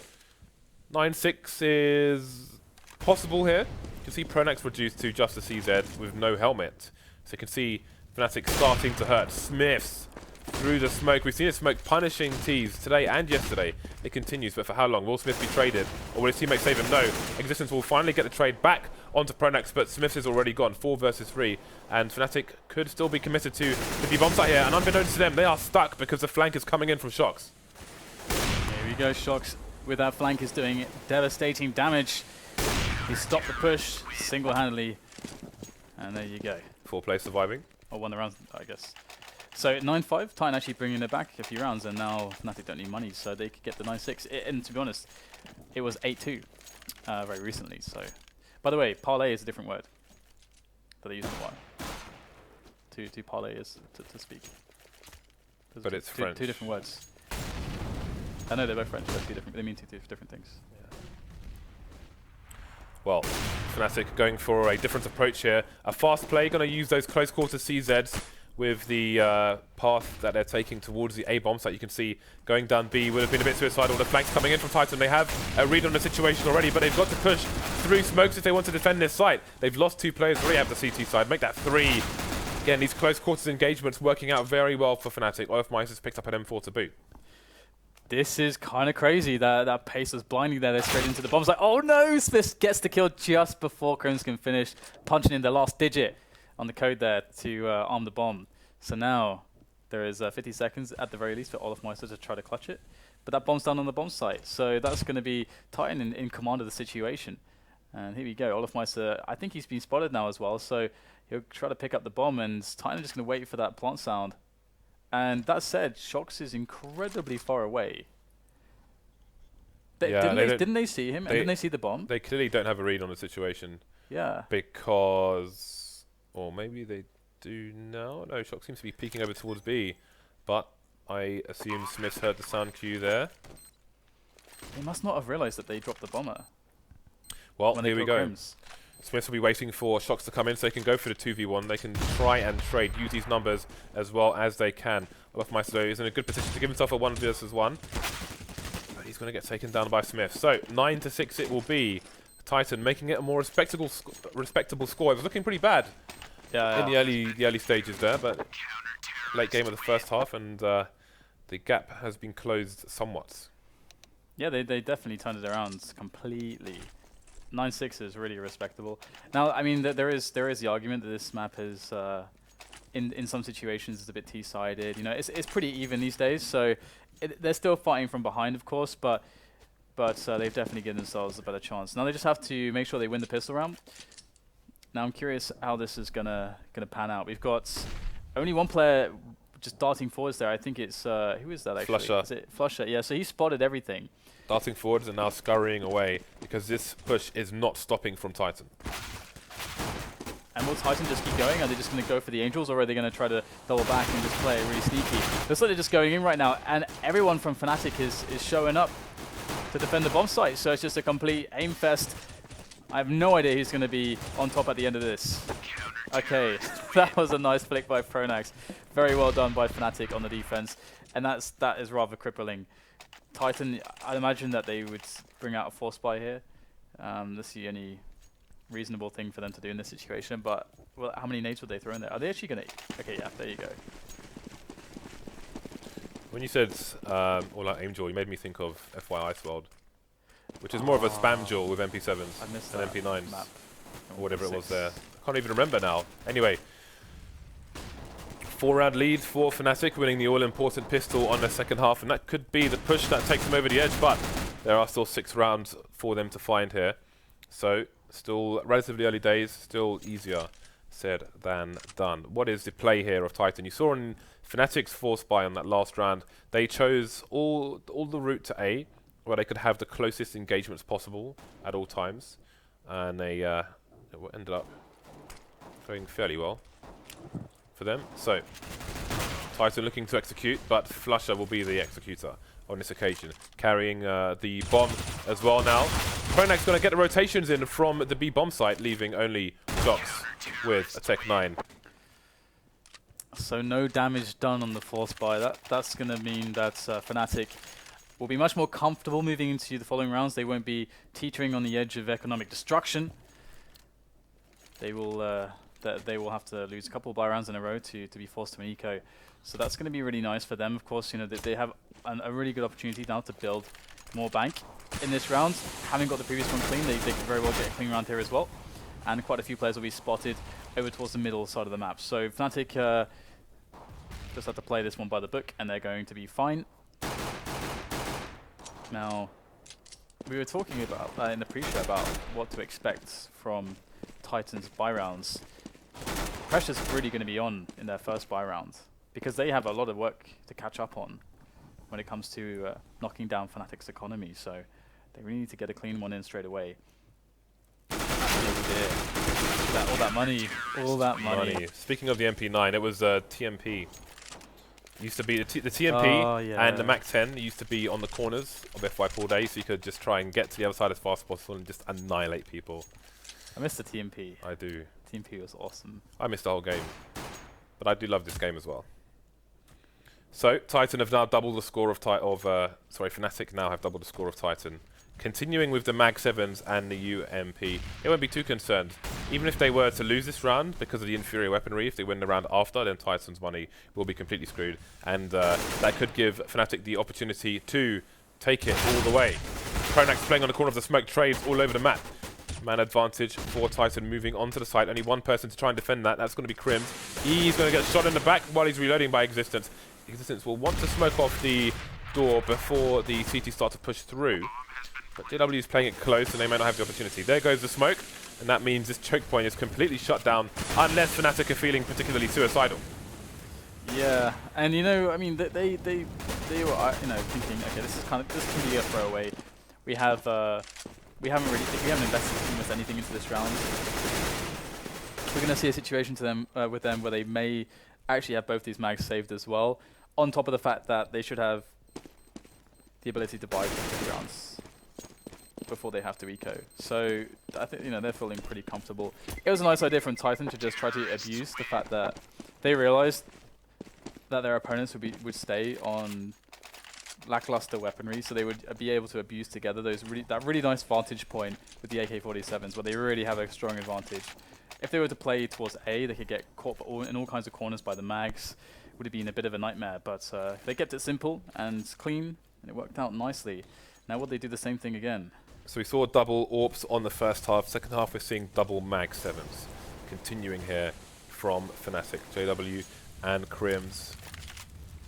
9-6 is possible here. You can see pronax reduced to just a CZ with no helmet. So you can see Fnatic starting to hurt. SmithZz through the smoke. We've seen his smoke punishing T's today and yesterday. It continues, but for how long? Will SmithZz be traded? Or will his teammates save him? No. Existence will finally get the trade back onto pronax, but SmithZz is already gone. 4 versus 3. And Fnatic could still be committed to the B-bomb site here. And unbeknownst to them, they are stuck because the flank is coming in from shox. Here we go, shox. With that flank is doing devastating damage. He stopped the push single-handedly. And there you go. 4 players surviving. Or won the round, I guess. So 9-5, Titan actually bringing it back a few rounds, and now Fnatic don't need money, so they could get the 9-6. And to be honest, it was 8-2 very recently. So, by the way, parlay is a different word that they use in the To parlay is to speak. There's But it's French. 2 different words. I know they're both French, but 2 different. They mean 2 different things. Yeah. Well, Fnatic going for a different approach here. A fast play, going to use those close quarter CZs with the path that they're taking towards the A bomb site. You can see going down B would have been a bit suicidal. The flanks coming in from Titan. They have a read on the situation already, but they've got to push through smokes if they want to defend this site. They've lost 2 players already at the CT side. Make that 3. Again, these close quarters engagements working out very well for Fnatic. olofmeister's picked up an M4 to boot. This is kind of crazy. That pace was blinding there. They're straight into the bombs. Like, oh no! Smith gets the kill just before KRIMZ can finish, punching in the last digit on the code there to arm the bomb. So now there is 50 seconds at the very least for olofmeister to try to clutch it. But that bomb's down on the bomb site. So that's going to be Titan in command of the situation. And here we go. olofmeister, I think he's been spotted now as well. So he'll try to pick up the bomb, and Titan just going to wait for that plant sound. And that said, shox is incredibly far away. Didn't they see him? And didn't they see the bomb? They clearly don't have a read on the situation. Yeah. Because... Or maybe they do now? No, shox seems to be peeking over towards B. But I assume SmithZz heard the sound cue there. They must not have realized that they dropped the bomber. Well, here we go. KRIMZ. SmithZz will be waiting for shox to come in so they can go for the 2v1. They can try and trade, use these numbers as well as they can. olofmeister is in a good position to give himself a 1 versus 1. But he's going to get taken down by SmithZz. So, 9-6 it will be. Titan making it a more respectable score. It was looking pretty bad in the early stages there, but late game of the first half, and the gap has been closed somewhat. Yeah, they definitely turned it around completely. 9-6 is really respectable. Now, I mean, there is the argument that this map is, in some situations, is a bit T-sided. You know, it's pretty even these days. So they're still fighting from behind, of course, but they've definitely given themselves a better chance. Now they just have to make sure they win the pistol round. Now I'm curious how this is gonna pan out. We've got only 1 player just darting forwards there. I think it's who is that actually? flusha. Is it flusha? Yeah. So he spotted everything. Darting forwards and now scurrying away because this push is not stopping from Titan. And will Titan just keep going? Are they just going to go for the Angels, or are they going to try to double back and just play it really sneaky? Looks like they're just going in right now, and everyone from Fnatic is showing up to defend the bomb site, so it's just a complete aim fest. I have no idea who's going to be on top at the end of this. Okay, that was a nice flick by pronax. Very well done by Fnatic on the defense, and that is rather crippling. Titan, I'd imagine that they would bring out a force buy here. That's the only reasonable thing for them to do in this situation, but well, how many nades would they throw in there? Are they actually going to... Okay, yeah, there you go. When you said all out aim jaw, you made me think of FY Ice World. which is more of a spam duel with MP7s I missed and that MP9s, map. or whatever it was 6. there. I can't even remember now. Anyway, 4-round lead for Fnatic, winning the all-important pistol on the second half, and that could be the push that takes them over the edge, but there are still 6 rounds for them to find here. So, still relatively early days, still easier said than done. What is the play here of Titan? You saw in Fnatic's force buy on that last round, they chose all the route to A, where they could have the closest engagements possible at all times, and they ended up going fairly well for them. So, Titan looking to execute, but flusha will be the executor on this occasion, carrying the bomb as well now. pronax going to get the rotations in from the B bomb site, leaving only shox with a Tech 9. So no damage done on the force buy. That's going to mean that Fnatic will be much more comfortable moving into the following rounds. They won't be teetering on the edge of economic destruction. They will have to lose a couple of buy rounds in a row to be forced to an eco. So that's going to be really nice for them. Of course, you know, they have a really good opportunity now to build more bank in this round. Having got the previous one clean, they could very well get a clean round here as well. And quite a few players will be spotted over towards the middle side of the map. So Fnatic just have to play this one by the book, and they're going to be fine. Now, we were talking about in the pre-show about what to expect from Titan's buy rounds. Pressure's really going to be on in their first buy round, because they have a lot of work to catch up on when it comes to knocking down Fnatic's economy. So they really need to get a clean one in straight away. All that money. Speaking of the MP9, it was TMP. Used to be the TMP and the Mac 10 used to be on the corners of F5 all day, so you could just try and get to the other side as fast as possible and just annihilate people. I miss the TMP. I do. TMP was awesome. I missed the whole game, but I do love this game as well. So Titan have now doubled the score of Fnatic now have doubled the score of Titan. Continuing with the Mag 7s and the UMP, they won't be too concerned. Even if they were to lose this round because of the inferior weaponry, if they win the round after, then Titan's money will be completely screwed. And that could give Fnatic the opportunity to take it all the way. pronax playing on the corner of the smoke, trades all over the map. Man advantage for Titan moving onto the site. Only one person to try and defend that. That's going to be KRIMZ. He's going to get shot in the back while he's reloading by Existence. Existence will want to smoke off the door before the CT start to push through. But JW is playing it close, and they may not have the opportunity. There goes the smoke, and that means this choke point is completely shut down, unless Fnatic are feeling particularly suicidal. Yeah, and you know, I mean, they were, you know, thinking, okay, this can be a throwaway. We haven't invested almost anything into this round. We're going to see a situation with them where they may actually have both these mags saved as well, on top of the fact that they should have the ability to buy 50 rounds before they have to eco. So I think, you know, they're feeling pretty comfortable. It was a nice idea from Titan to just try to abuse the fact that they realized that their opponents would stay on lackluster weaponry, so they would be able to abuse together that really nice vantage point with the AK-47s, where they really have a strong advantage. If they were to play towards A, they could get caught in all kinds of corners by the mags. Would have been a bit of a nightmare, but they kept it simple and clean, and it worked out nicely. Now would they do the same thing again? So we saw double AWPs on the first half. Second half, we're seeing double Mag 7s. Continuing here from Fnatic, JW and KRIMZ.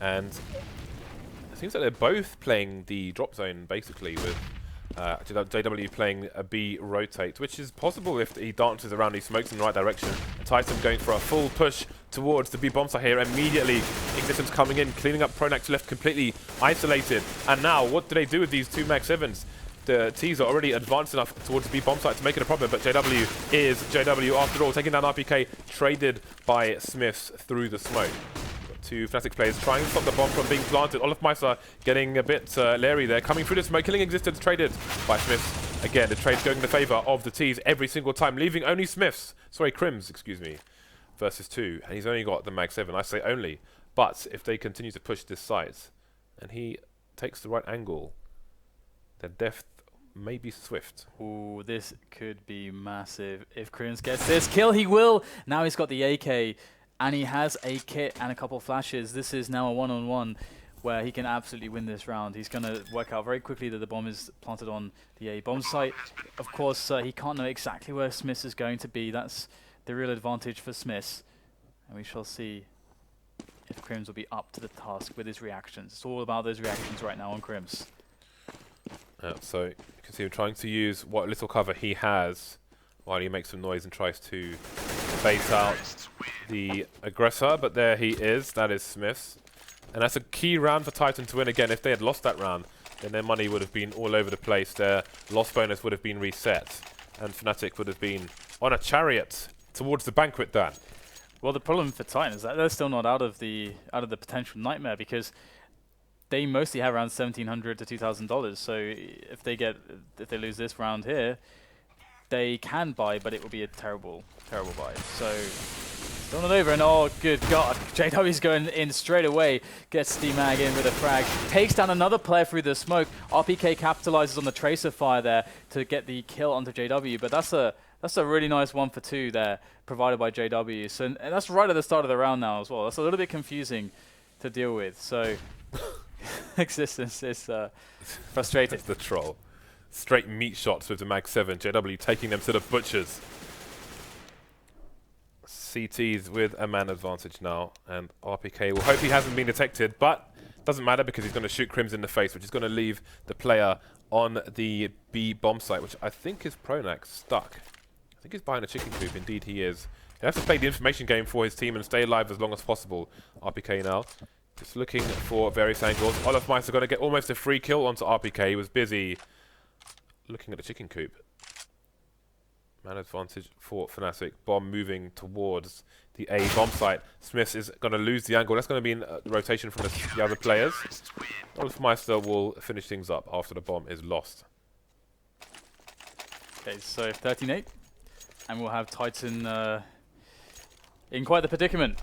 And it seems like they're both playing the drop zone, basically, with JW playing a B rotate, which is possible if he dances around these smokes in the right direction. And Titan going for a full push towards the B bomb site here. Immediately, Existence coming in, cleaning up pronax, left completely isolated. And now, what do they do with these two Mag 7s? The T's are already advanced enough towards the B bomb site to make it a problem, but JW is JW after all, taking down RPK, traded by SmithZz through the smoke. Two Fnatic players trying to stop the bomb from being planted. Olofmeister getting a bit leery there, coming through the smoke, killing Existence, traded by SmithZz. Again, the trade's going in the favor of the T's every single time, leaving only KRIMZ, excuse me, versus 2. And he's only got the Mag 7, I say only. But if they continue to push this site, and he takes the right angle, their death may be swift. Ooh, this could be massive. If KRIMZ gets this kill, he will. Now he's got the AK, and he has a kit and a couple of flashes. This is now a one-on-one where he can absolutely win this round. He's going to work out very quickly that the bomb is planted on the A bomb site. Of course, he can't know exactly where SmithZz is going to be. That's the real advantage for SmithZz. And we shall see if KRIMZ will be up to the task with his reactions. It's all about those reactions right now on KRIMZ. So you can see him trying to use what little cover he has while he makes some noise and tries to face out the aggressor. But there he is. That is SmithZz. And that's a key round for Titan to win. Again, if they had lost that round, then their money would have been all over the place. Their loss bonus would have been reset. And Fnatic would have been on a chariot towards the banquet, Dan. Well, the problem for Titan is that they're still not out of the potential nightmare, because they mostly have around $1,700 to $2,000. So if they lose this round here, they can buy, but it will be a terrible, terrible buy. So still not over, and oh, good God, JW's going in straight away, gets the mag in with a frag, takes down another player through the smoke. RpK capitalizes on the tracer fire there to get the kill onto JW, but that's a really nice 1 for 2 there, provided by JW. So, and that's right at the start of the round now as well. That's a little bit confusing to deal with. So, existence is frustrating. That's the troll. Straight meat shots with the Mag 7. JW taking them to the butchers. CT's with a man advantage now, and RpK will hope he hasn't been detected, but doesn't matter because he's going to shoot KRIMZ in the face, which is going to leave the player on the B bomb site, which I think is pronax stuck. I think he's behind a chicken coop. Indeed he is. He has to play the information game for his team and stay alive as long as possible. RpK now just looking for various angles. olofmeister going to get almost a free kill onto RpK. He was busy looking at the chicken coop. Man advantage for Fnatic. Bomb moving towards the A bomb site. SmithZz is going to lose the angle. That's going to be in rotation from the other players. olofmeister will finish things up after the bomb is lost. Okay, so 13-8. And we'll have Titan in quite the predicament.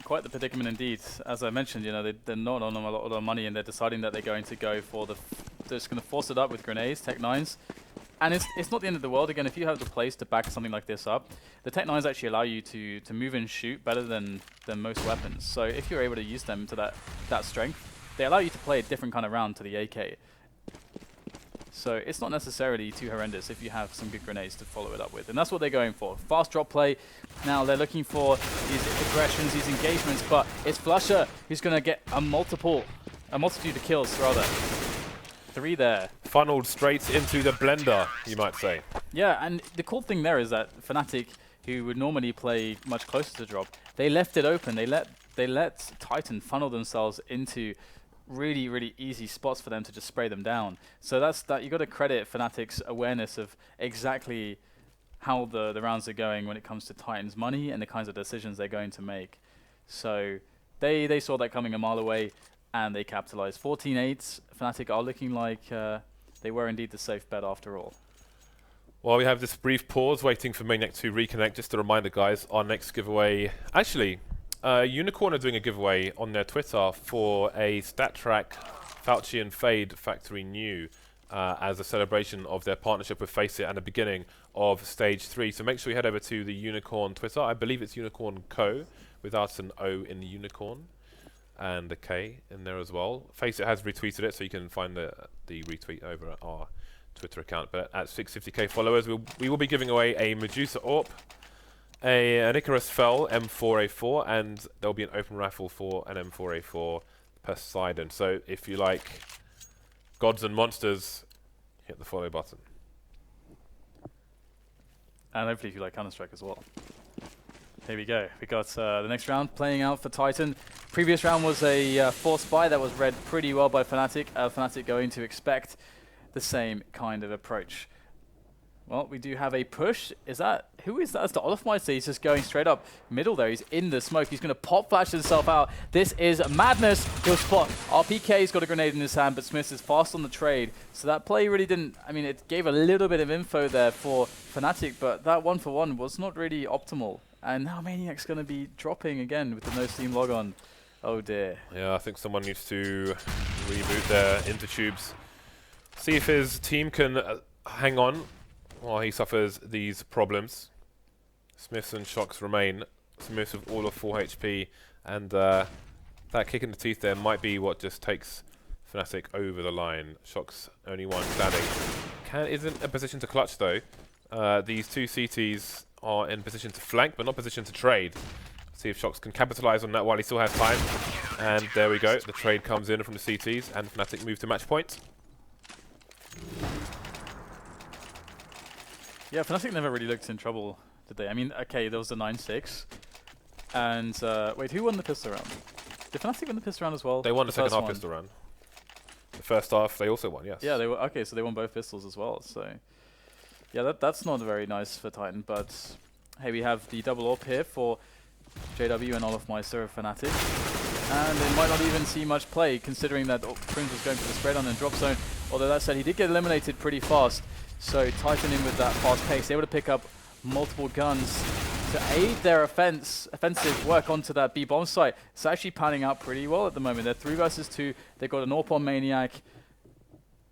Quite the predicament indeed. As I mentioned, you know, they're not on a lot of money, and they're deciding that they're going to go for they're just going to force it up with grenades, Tech 9s. And it's not the end of the world. Again, if you have the place to back something like this up, the Tech 9s actually allow you to move and shoot better than most weapons. So if you're able to use them to that strength, they allow you to play a different kind of round to the AK. So it's not necessarily too horrendous if you have some good grenades to follow it up with. And that's what they're going for. Fast drop play. Now they're looking for these aggressions, these engagements, but it's flusha who's going to get a multitude of kills, rather. 3 there. Funneled straight into the blender, you might say. Yeah, and the cool thing there is that Fnatic, who would normally play much closer to drop, they left it open. They let Titan funnel themselves into really, really easy spots for them to just spray them down. So that's that. You got to credit Fnatic's awareness of exactly how the rounds are going when it comes to Titan's money and the kinds of decisions they're going to make. So they saw that coming a mile away, and they capitalized. 14-8. Fnatic are looking like they were indeed the safe bet after all. Well, we have this brief pause waiting for Maniac to reconnect. Just a reminder, guys, our next giveaway. Actually, Unicorn are doing a giveaway on their Twitter for a StatTrak Fauci and Fade Factory New as a celebration of their partnership with FACEIT and the beginning of Stage 3. So make sure you head over to the Unicorn Twitter. I believe it's Unicorn Co. without an O in the Unicorn. And a K in there as well. FACEIT has retweeted it, so you can find the retweet over at our Twitter account. But at 650k followers, we will be giving away a Medusa AWP, an Icarus Fell M4A4, and there'll be an open raffle for an M4A4 Poseidon. So if you like gods and monsters, hit the follow button. And hopefully if you like Counter-Strike as well. Here we go. We got the next round playing out for Titan. Previous round was a forced buy that was read pretty well by Fnatic. Fnatic going to expect the same kind of approach. Well, we do have a push. Who is that? That's the olofmeister. He's just going straight up middle there. He's in the smoke. He's going to pop flash himself out. This is madness. He'll spot. RpK's got a grenade in his hand, but SmithZz is fast on the trade. So that play really didn't... I mean, it gave a little bit of info there for Fnatic, but that 1-for-1 was not really optimal. And now Maniac's going to be dropping again with the no Steam logon. Oh dear. Yeah, I think someone needs to reboot their intertubes. See if his team can hang on while he suffers these problems. SmithZz and shox remain. SmithZz with all of 4 HP and That kick in the teeth there might be what just takes Fnatic over the line. shox only one standing. Isn't in a position to clutch though. These two CTs are in position to flank, but not position to trade. See if shox can capitalize on that while he still has time. And there we go. The trade comes in from the CTs, and Fnatic move to match point. Yeah, Fnatic never really looked in trouble, did they? I mean, okay, there was the 9-6. And, wait, who won the pistol round? Did Fnatic win the pistol round as well? They won the second half pistol round. The first half, they also won, yes. Yeah, they were, okay, so they won both pistols as well, so... Yeah, that's not very nice for Titan, but... Hey, we have the double AWP here for JW and olofmeister of Fnatic. And they might not even see much play, considering that KRIMZ was going for the spread on the drop zone. Although that said, he did get eliminated pretty fast. So Titan in with that fast pace, able to pick up multiple guns to aid their offensive work onto that B bomb site. It's actually panning out pretty well at the moment. They're 3 versus 2. They've got an AWP on Maniac.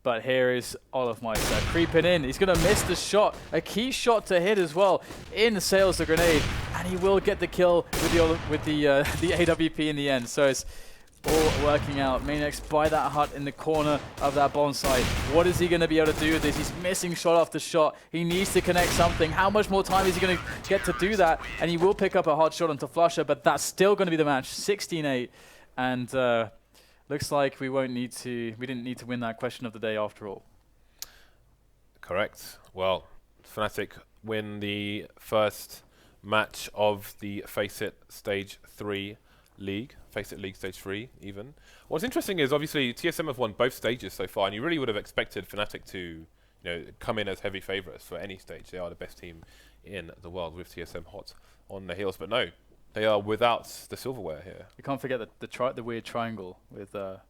But here is olofmeister creeping in. He's going to miss the shot. A key shot to hit as well. In sails the grenade. And he will get the kill with the AWP in the end. So it's all working out. Maniac's by that hut in the corner of that bomb site. What is he going to be able to do with this? He's missing shot after shot. He needs to connect something. How much more time is he going to get to do that? And he will pick up a hot shot onto flusha, but that's still going to be the match. 16-8. And looks like we didn't need to win that question of the day after all. Correct. Well, Fnatic win the first match of the FACEIT Stage 3 League. FACEIT League Stage 3, even. What's interesting is, obviously, TSM have won both stages so far, and you really would have expected Fnatic to come in as heavy favourites for any stage. They are the best team in the world, with TSM hot on the heels. But no, they are without the silverware here. You can't forget the weird triangle with the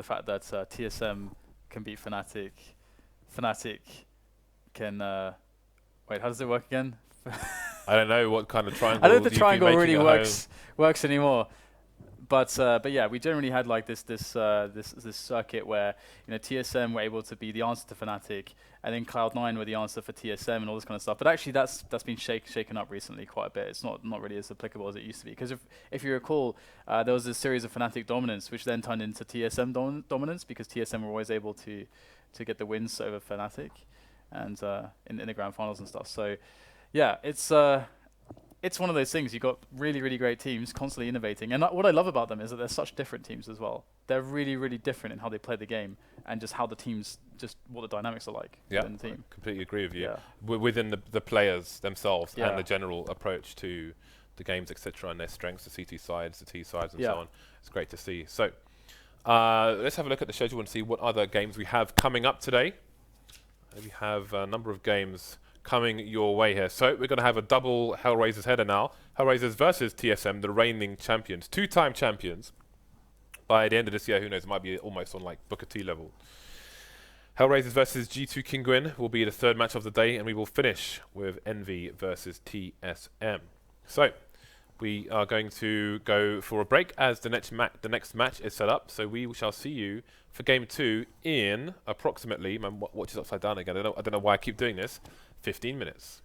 fact that TSM can beat Fnatic. Fnatic can... wait, how does it work again? I don't know what kind of triangle. I don't know if the triangle really works anymore. But yeah, we generally had like this circuit where TSM were able to be the answer to Fnatic, and then Cloud9 were the answer for TSM and all this kind of stuff. But actually, that's been shaken up recently quite a bit. It's not really as applicable as it used to be. Because if you recall, there was this series of Fnatic dominance, which then turned into TSM dominance, because TSM were always able to get the wins over Fnatic, and in the grand finals and stuff. So yeah, it's one of those things. You've got really, really great teams constantly innovating. And what I love about them is that they're such different teams as well. They're really, really different in how they play the game and just how the teams, just what the dynamics are like within the team. I completely agree with you. Yeah. Within the players themselves and the general approach to the games, etc., and their strengths, the CT sides, the T sides, and so on. It's great to see. So let's have a look at the schedule and see what other games we have coming up today. We have a number of games coming your way here. So we're going to have a double HellRaisers header now. HellRaisers versus TSM, the reigning champions, 2-time champions. By the end of this year, who knows, it might be almost on like Booker T level. HellRaisers versus G2 Kinguin will be the third match of the day, and we will finish with EnVy versus TSM. So we are going to go for a break as the next match is set up. So we shall see you for game 2 in approximately, my watch is upside down again, I don't know why I keep doing this, 15 minutes.